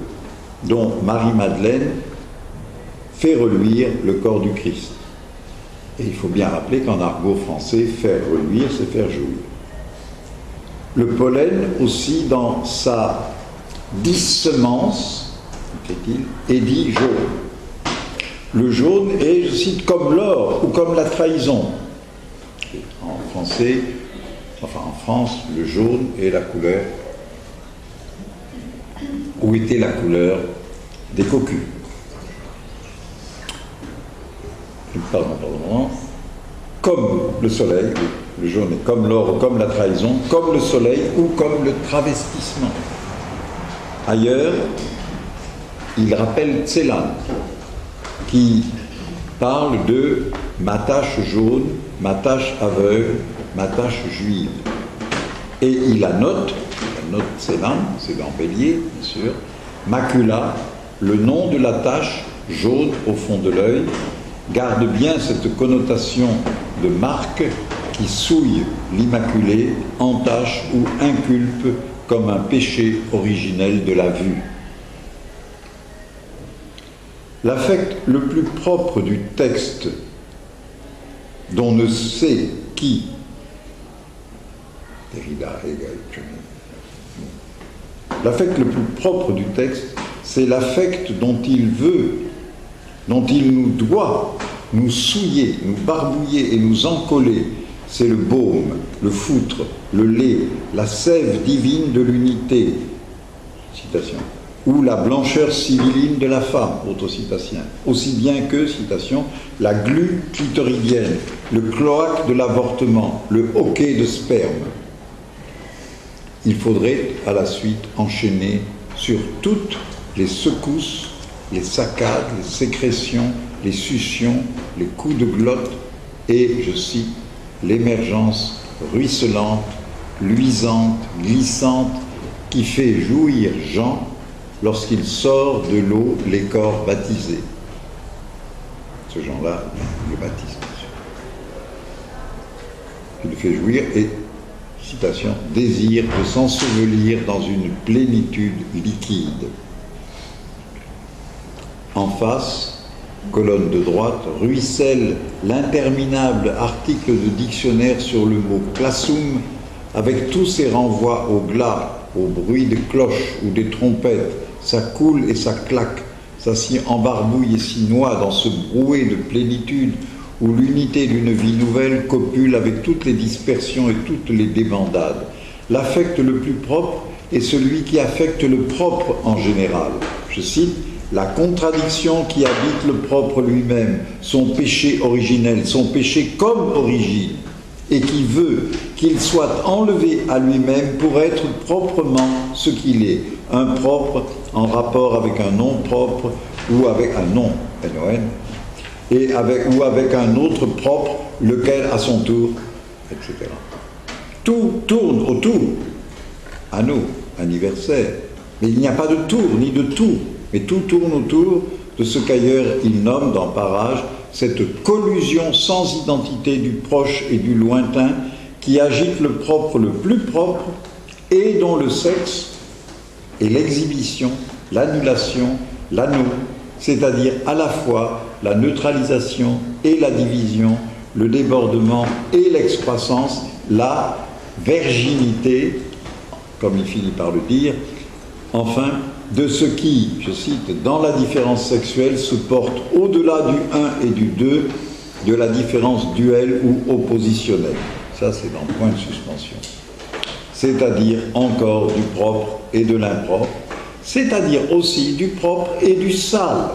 [SPEAKER 2] dont Marie-Madeleine fait reluire le corps du Christ. Et il faut bien rappeler qu'en argot français, faire reluire, c'est faire jouir. Le pollen aussi, dans sa dissemence, écrit-il, est dit jaune. Le jaune est, je cite, comme l'or ou comme la trahison. En français, enfin en France, le jaune est la couleur, ou était la couleur des cocus. Pardon. Comme le soleil, le jaune est comme l'or ou comme la trahison, comme le soleil ou comme le travestissement. Ailleurs, il rappelle Celan, qui parle de ma tache jaune, ma tache aveugle, ma tache juive. Et il annote Celan, c'est dans Bélier, bien sûr, macula, le nom de la tache jaune au fond de l'œil, garde bien cette connotation de marque qui souille l'immaculé, entache ou inculpe comme un péché originel de la vue. L'affect le plus propre du texte, dont ne sait qui, Derrida, Hegel, l'affect le plus propre du texte, c'est l'affect dont il veut, dont il nous doit nous souiller, nous barbouiller et nous encoller. C'est le baume, le foutre, le lait, la sève divine de l'unité, citation, ou la blancheur sibylline de la femme, autre citation, aussi bien que, citation, la glu clitoridienne, le cloaque de l'avortement, le hoquet de sperme. Il faudrait à la suite enchaîner sur toutes les secousses, les saccades, les sécrétions, les suctions, les coups de glotte et, je cite, l'émergence ruisselante, luisante, glissante qui fait jouir Jean lorsqu'il sort de l'eau les corps baptisés. Ce Jean-là, le baptise, bien sûr. Il le fait jouir et, citation, désir de s'ensevelir dans une plénitude liquide. En face, colonne de droite, ruisselle l'interminable article de dictionnaire sur le mot classum, avec tous ses renvois au glas, au bruit des cloches ou des trompettes. Ça coule et ça claque, ça s'y embarbouille et s'y noie dans ce brouet de plénitude où l'unité d'une vie nouvelle copule avec toutes les dispersions et toutes les débandades. L'affect le plus propre est celui qui affecte le propre en général. Je cite, la contradiction qui habite le propre lui-même, son péché originel, son péché comme origine, et qui veut qu'il soit enlevé à lui-même pour être proprement ce qu'il est, un propre en rapport avec un non propre ou avec un non, N-O-N, ou avec un autre propre, lequel à son tour, etc. Tout tourne autour, à nous, anniversaire, mais il n'y a pas de tour ni de tout. Mais tout tourne autour de ce qu'ailleurs il nomme dans Parage cette collusion sans identité du proche et du lointain qui agite le propre le plus propre et dont le sexe est l'exhibition, l'annulation, l'anneau, c'est-à-dire à la fois la neutralisation et la division, le débordement et l'excroissance, la virginité, comme il finit par le dire, enfin, de ce qui, je cite, dans la différence sexuelle se porte au-delà du 1 et du 2, de la différence duelle ou oppositionnelle. Ça, c'est dans le point de suspension. C'est-à-dire encore du propre et de l'impropre, c'est-à-dire aussi du propre et du sale.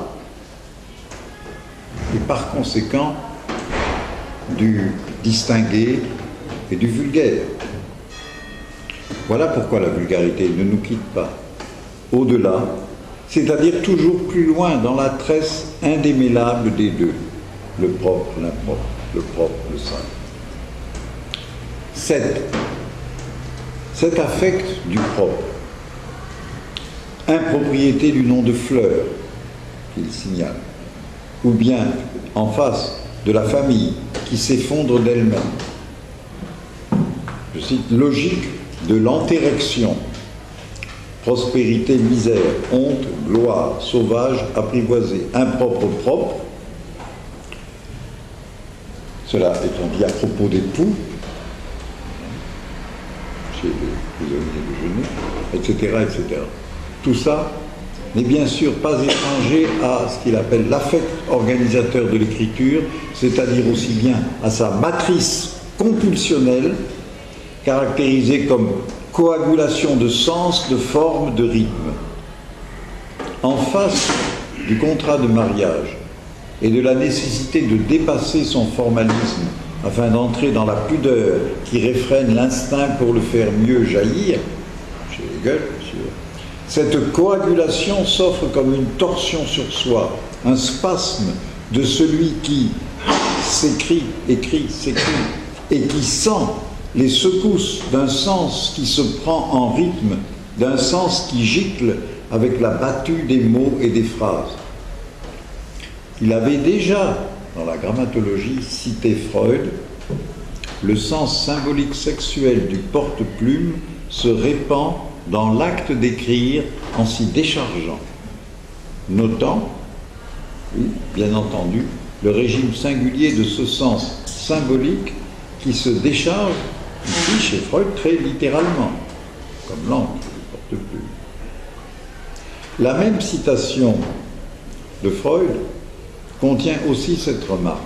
[SPEAKER 2] Et par conséquent, du distingué et du vulgaire. Voilà pourquoi la vulgarité ne nous quitte pas. Au-delà, c'est-à-dire toujours plus loin dans la tresse indémêlable des deux, le propre, l'impropre, le propre, le sale. Cet affect du propre, impropriété du nom de fleur qu'il signale, ou bien en face de la famille qui s'effondre d'elle-même. Je cite, logique de l'antérection, prospérité, misère, honte, gloire, sauvage, apprivoisé, impropre, propre. Cela étant dit à propos des poux, chez les prisonniers de Genève, etc., etc. Tout ça n'est bien sûr pas étranger à ce qu'il appelle l'affect organisateur de l'écriture, c'est-à-dire aussi bien à sa matrice compulsionnelle, caractérisée comme coagulation de sens, de forme, de rythme. En face du contrat de mariage et de la nécessité de dépasser son formalisme afin d'entrer dans la pudeur qui réfrène l'instinct pour le faire mieux jaillir, chez Hegel, bien sûr, cette coagulation s'offre comme une torsion sur soi, un spasme de celui qui s'écrit, et qui sent les secousses d'un sens qui se prend en rythme, d'un sens qui gicle avec la battue des mots et des phrases. Il avait déjà, dans la grammatologie, cité Freud, le sens symbolique sexuel du porte-plume se répand dans l'acte d'écrire en s'y déchargeant, notant, oui, bien entendu, le régime singulier de ce sens symbolique qui se décharge, ici chez Freud, très littéralement, comme l'encre du porte-plume. La même citation de Freud contient aussi cette remarque.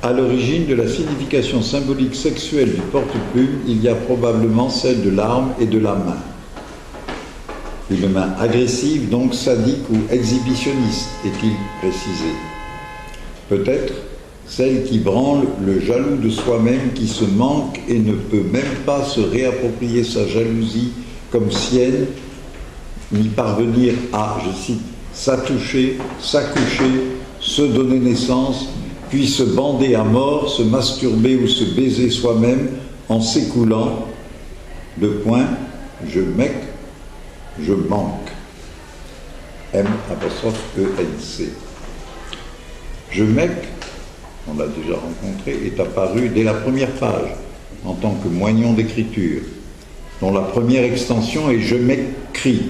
[SPEAKER 2] À l'origine de la signification symbolique sexuelle du porte-plume, il y a probablement celle de l'arme et de la main. Une main agressive, donc sadique ou exhibitionniste, est-il précisé. Peut-être celle qui branle le jaloux de soi-même, qui se manque et ne peut même pas se réapproprier sa jalousie comme sienne, ni parvenir à, je cite, s'attoucher, s'accoucher, se donner naissance, puis se bander à mort, se masturber ou se baiser soi-même en s'écoulant, je mec, je manque. M'-E-N-C. Je mec, on l'a déjà rencontré, est apparu dès la première page, en tant que moignon d'écriture, dont la première extension est je m'écris,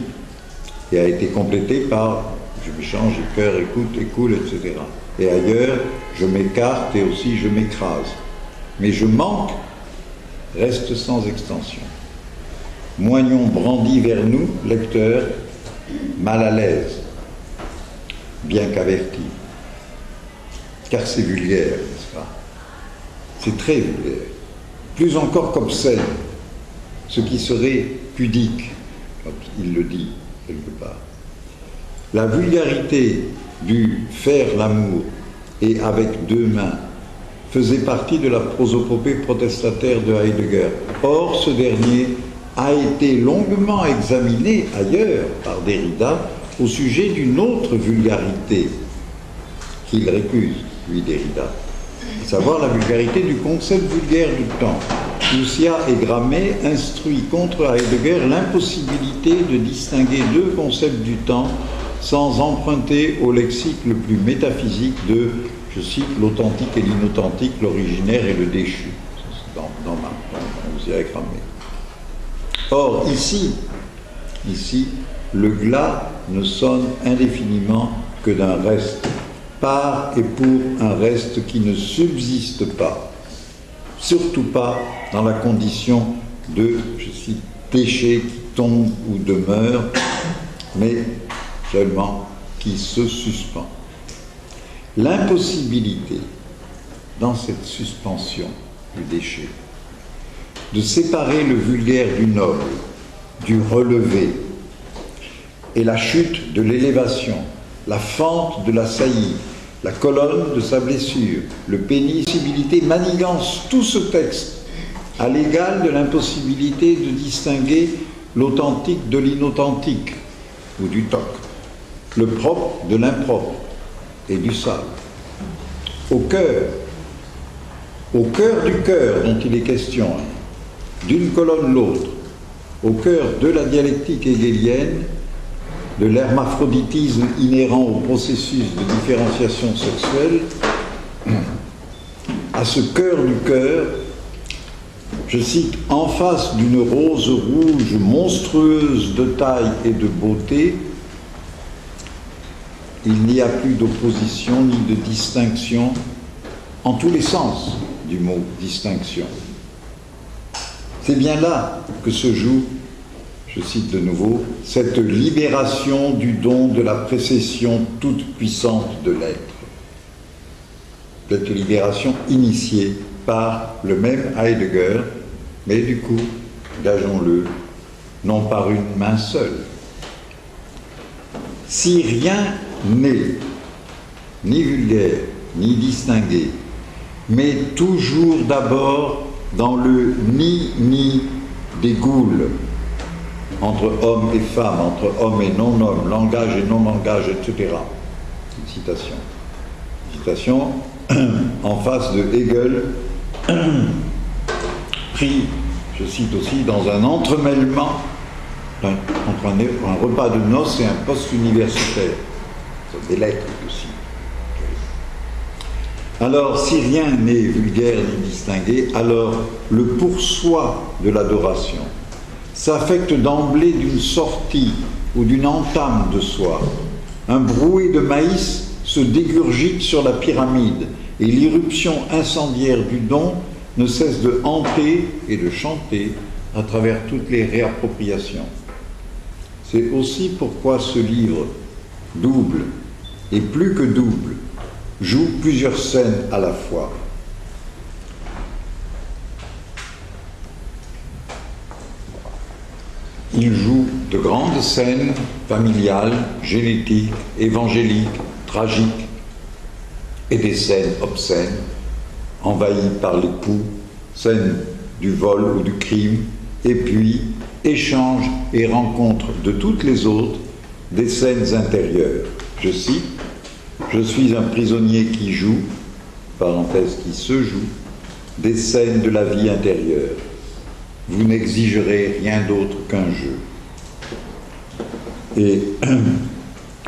[SPEAKER 2] et a été complétée par je m'échange, j'écœure, écoute, écoule, etc. Et ailleurs, je m'écarte et aussi je m'écrase. Mais je manque reste sans extension. Moignon brandi vers nous, lecteurs, mal à l'aise, bien qu'averti. Car c'est vulgaire, n'est-ce pas? C'est très vulgaire. Plus encore qu'obscène, ce qui serait pudique, comme il le dit quelque part. La vulgarité du faire l'amour et avec deux mains faisait partie de la prosopopée protestataire de Heidegger. Or, ce dernier a été longuement examiné ailleurs par Derrida au sujet d'une autre vulgarité qu'il récuse, lui Derrida, à savoir la vulgarité du concept vulgaire du temps. Lucia et Grammet instruit contre Heidegger l'impossibilité de distinguer deux concepts du temps sans emprunter au lexique le plus métaphysique de, je cite, l'authentique et l'inauthentique, l'originaire et le déchu. Dans Lucia et Grammet. Or, ici, le glas ne sonne indéfiniment que d'un reste, par et pour un reste qui ne subsiste pas, surtout pas dans la condition de, je cite, déchet qui tombe ou demeure, mais seulement qui se suspend. L'impossibilité, dans cette suspension du déchet, de séparer le vulgaire du noble, du relevé, et la chute de l'élévation, la fente de la saillie, la colonne de sa blessure, le pénibilité manigance tout ce texte à l'égal de l'impossibilité de distinguer l'authentique de l'inauthentique, ou du toc, le propre de l'impropre et du sale. Au cœur du cœur dont il est question, d'une colonne l'autre, au cœur de la dialectique hegélienne, de l'hermaphroditisme inhérent au processus de différenciation sexuelle, à ce cœur du cœur, je cite, « En face d'une rose rouge monstrueuse de taille et de beauté, il n'y a plus d'opposition ni de distinction en tous les sens du mot distinction. C'est bien là que se joue, je cite de nouveau, cette libération du don de la précession toute puissante de l'être. Cette libération initiée par le même Heidegger, mais du coup, gageons-le, non par une main seule. Si rien n'est ni vulgaire, ni distingué, mais toujours d'abord dans le ni-ni des goules, entre hommes et femmes, entre hommes et non-hommes, langage et non-langage, etc. Citation. Citation en face de Hegel, pris, je cite aussi, dans un entremêlement entre un repas de noces et un poste universitaire. Des lettres aussi. Alors, si rien n'est vulgaire ni distingué, alors le pour-soi de l'adoration s'affecte d'emblée d'une sortie ou d'une entame de soi. Un brouet de maïs se dégurgite sur la pyramide et l'irruption incendiaire du don ne cesse de hanter et de chanter à travers toutes les réappropriations. C'est aussi pourquoi ce livre double, et plus que double, joue plusieurs scènes à la fois. Il joue de grandes scènes familiales, génétiques, évangéliques, tragiques, et des scènes obscènes, envahies par les coups, scènes du vol ou du crime, et puis échanges et rencontres de toutes les autres, des scènes intérieures. Je cite, « Je suis un prisonnier qui joue, parenthèse qui se joue, des scènes de la vie intérieure. Vous n'exigerez rien d'autre qu'un jeu. » Et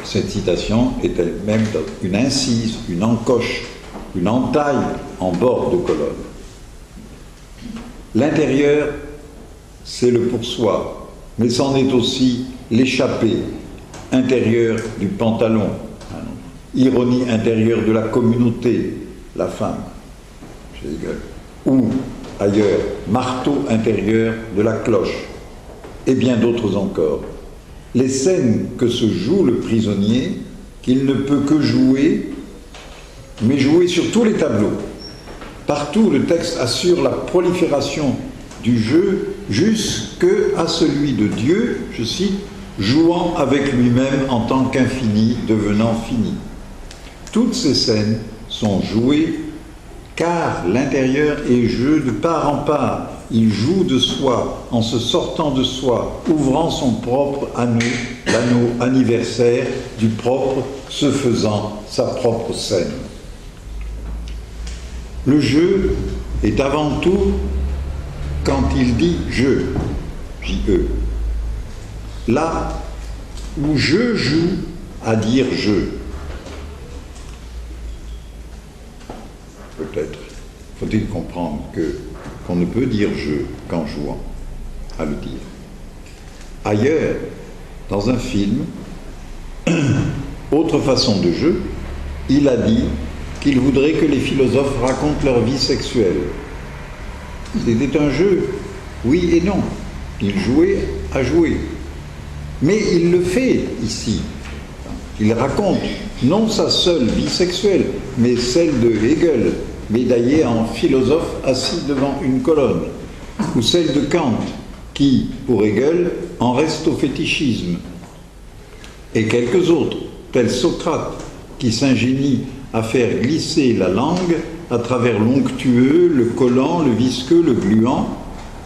[SPEAKER 2] cette citation est elle-même une incise, une encoche, une entaille en bord de colonne. L'intérieur, c'est le pour-soi, mais c'en est aussi l'échappée intérieure du pantalon, ironie intérieure de la communauté, la femme, chez Hegel, ou ailleurs, marteau intérieur de la cloche, et bien d'autres encore. Les scènes que se joue le prisonnier, qu'il ne peut que jouer, mais jouer sur tous les tableaux. Partout, le texte assure la prolifération du jeu jusqu'à celui de Dieu, je cite, jouant avec lui-même en tant qu'infini, devenant fini. Toutes ces scènes sont jouées car l'intérieur est jeu de part en part. Il joue de soi, en se sortant de soi, ouvrant son propre anneau, l'anneau anniversaire du propre, se faisant sa propre scène. Le jeu est avant tout quand il dit « je », J-E. Là où je joue à dire « je ». Peut-être faut-il comprendre qu'on ne peut dire « je » qu'en jouant à le dire. Ailleurs, dans un film, autre façon de jeu, il a dit qu'il voudrait que les philosophes racontent leur vie sexuelle. C'était un jeu, oui et non. Il jouait à jouer. Mais il le fait ici. Il raconte non sa seule vie sexuelle, mais celle de Hegel, médaillé en philosophe assis devant une colonne, ou celle de Kant, qui, pour Hegel, en reste au fétichisme, et quelques autres, tels Socrate, qui s'ingénie à faire glisser la langue à travers l'onctueux, le collant, le visqueux, le gluant,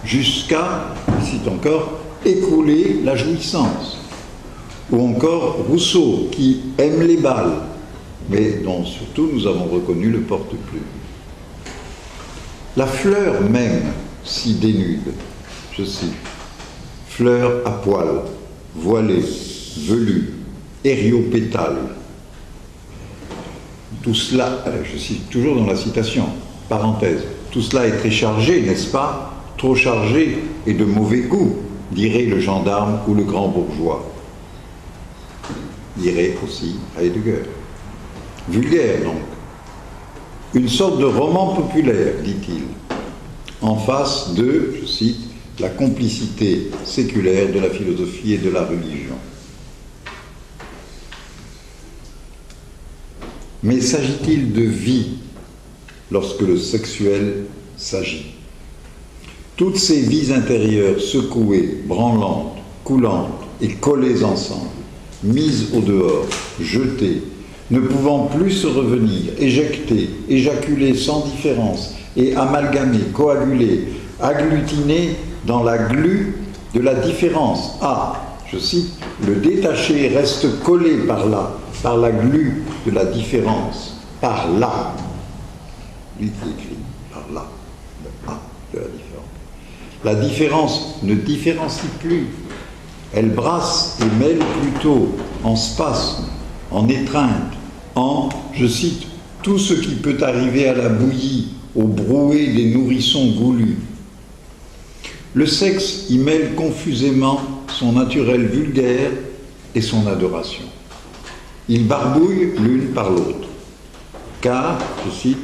[SPEAKER 2] jusqu'à, cite encore, écrouler la jouissance. Ou encore Rousseau, qui aime les balles, mais dont surtout nous avons reconnu le porte-plume. La fleur même s'y dénude, je cite, fleur à poils, voilée, velue,ériopétale. Tout cela, je cite toujours dans la citation, parenthèse, tout cela est très chargé, n'est-ce pas, trop chargé et de mauvais goût, dirait le gendarme ou le grand bourgeois. Dirait aussi Heidegger. Vulgaire donc. Une sorte de roman populaire, dit-il, en face de, je cite, la complicité séculaire de la philosophie et de la religion. Mais s'agit-il de vie lorsque le sexuel s'agit? Toutes ces vies intérieures secouées, branlantes, coulantes et collées ensemble, mises au dehors, jetées, ne pouvant plus se revenir, éjectées, éjaculées sans différence et amalgamées, coagulées, agglutinées dans la glu de la différence. Ah, je cite, le détaché reste collé par là, par la glu de la différence, par là. Lui qui écrit, par là, le A de la différence. La différence ne différencie plus, elle brasse et mêle plutôt en spasme, en étreinte, en, je cite, tout ce qui peut arriver à la bouillie, au brouet des nourrissons goulus. Le sexe y mêle confusément son naturel vulgaire et son adoration. Ils barbouillent l'une par l'autre, car, je cite,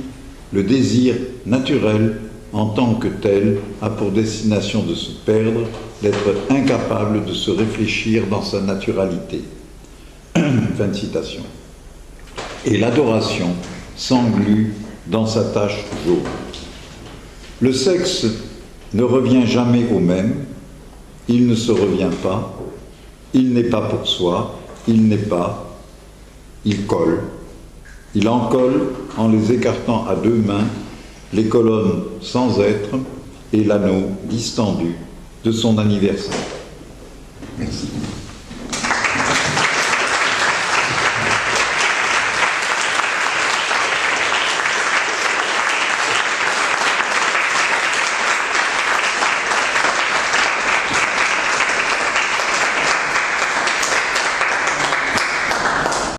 [SPEAKER 2] le désir naturel en tant que tel a pour destination de se perdre, d'être incapable de se réfléchir dans sa naturalité. Fin de citation. Et l'adoration s'englue dans sa tache jaune. Le sexe ne revient jamais au même, il ne se revient pas, il n'est pas pour soi, il n'est pas, il colle, il en colle en les écartant à deux mains, les colonnes sans être et l'anneau distendu de son anniversaire. Merci.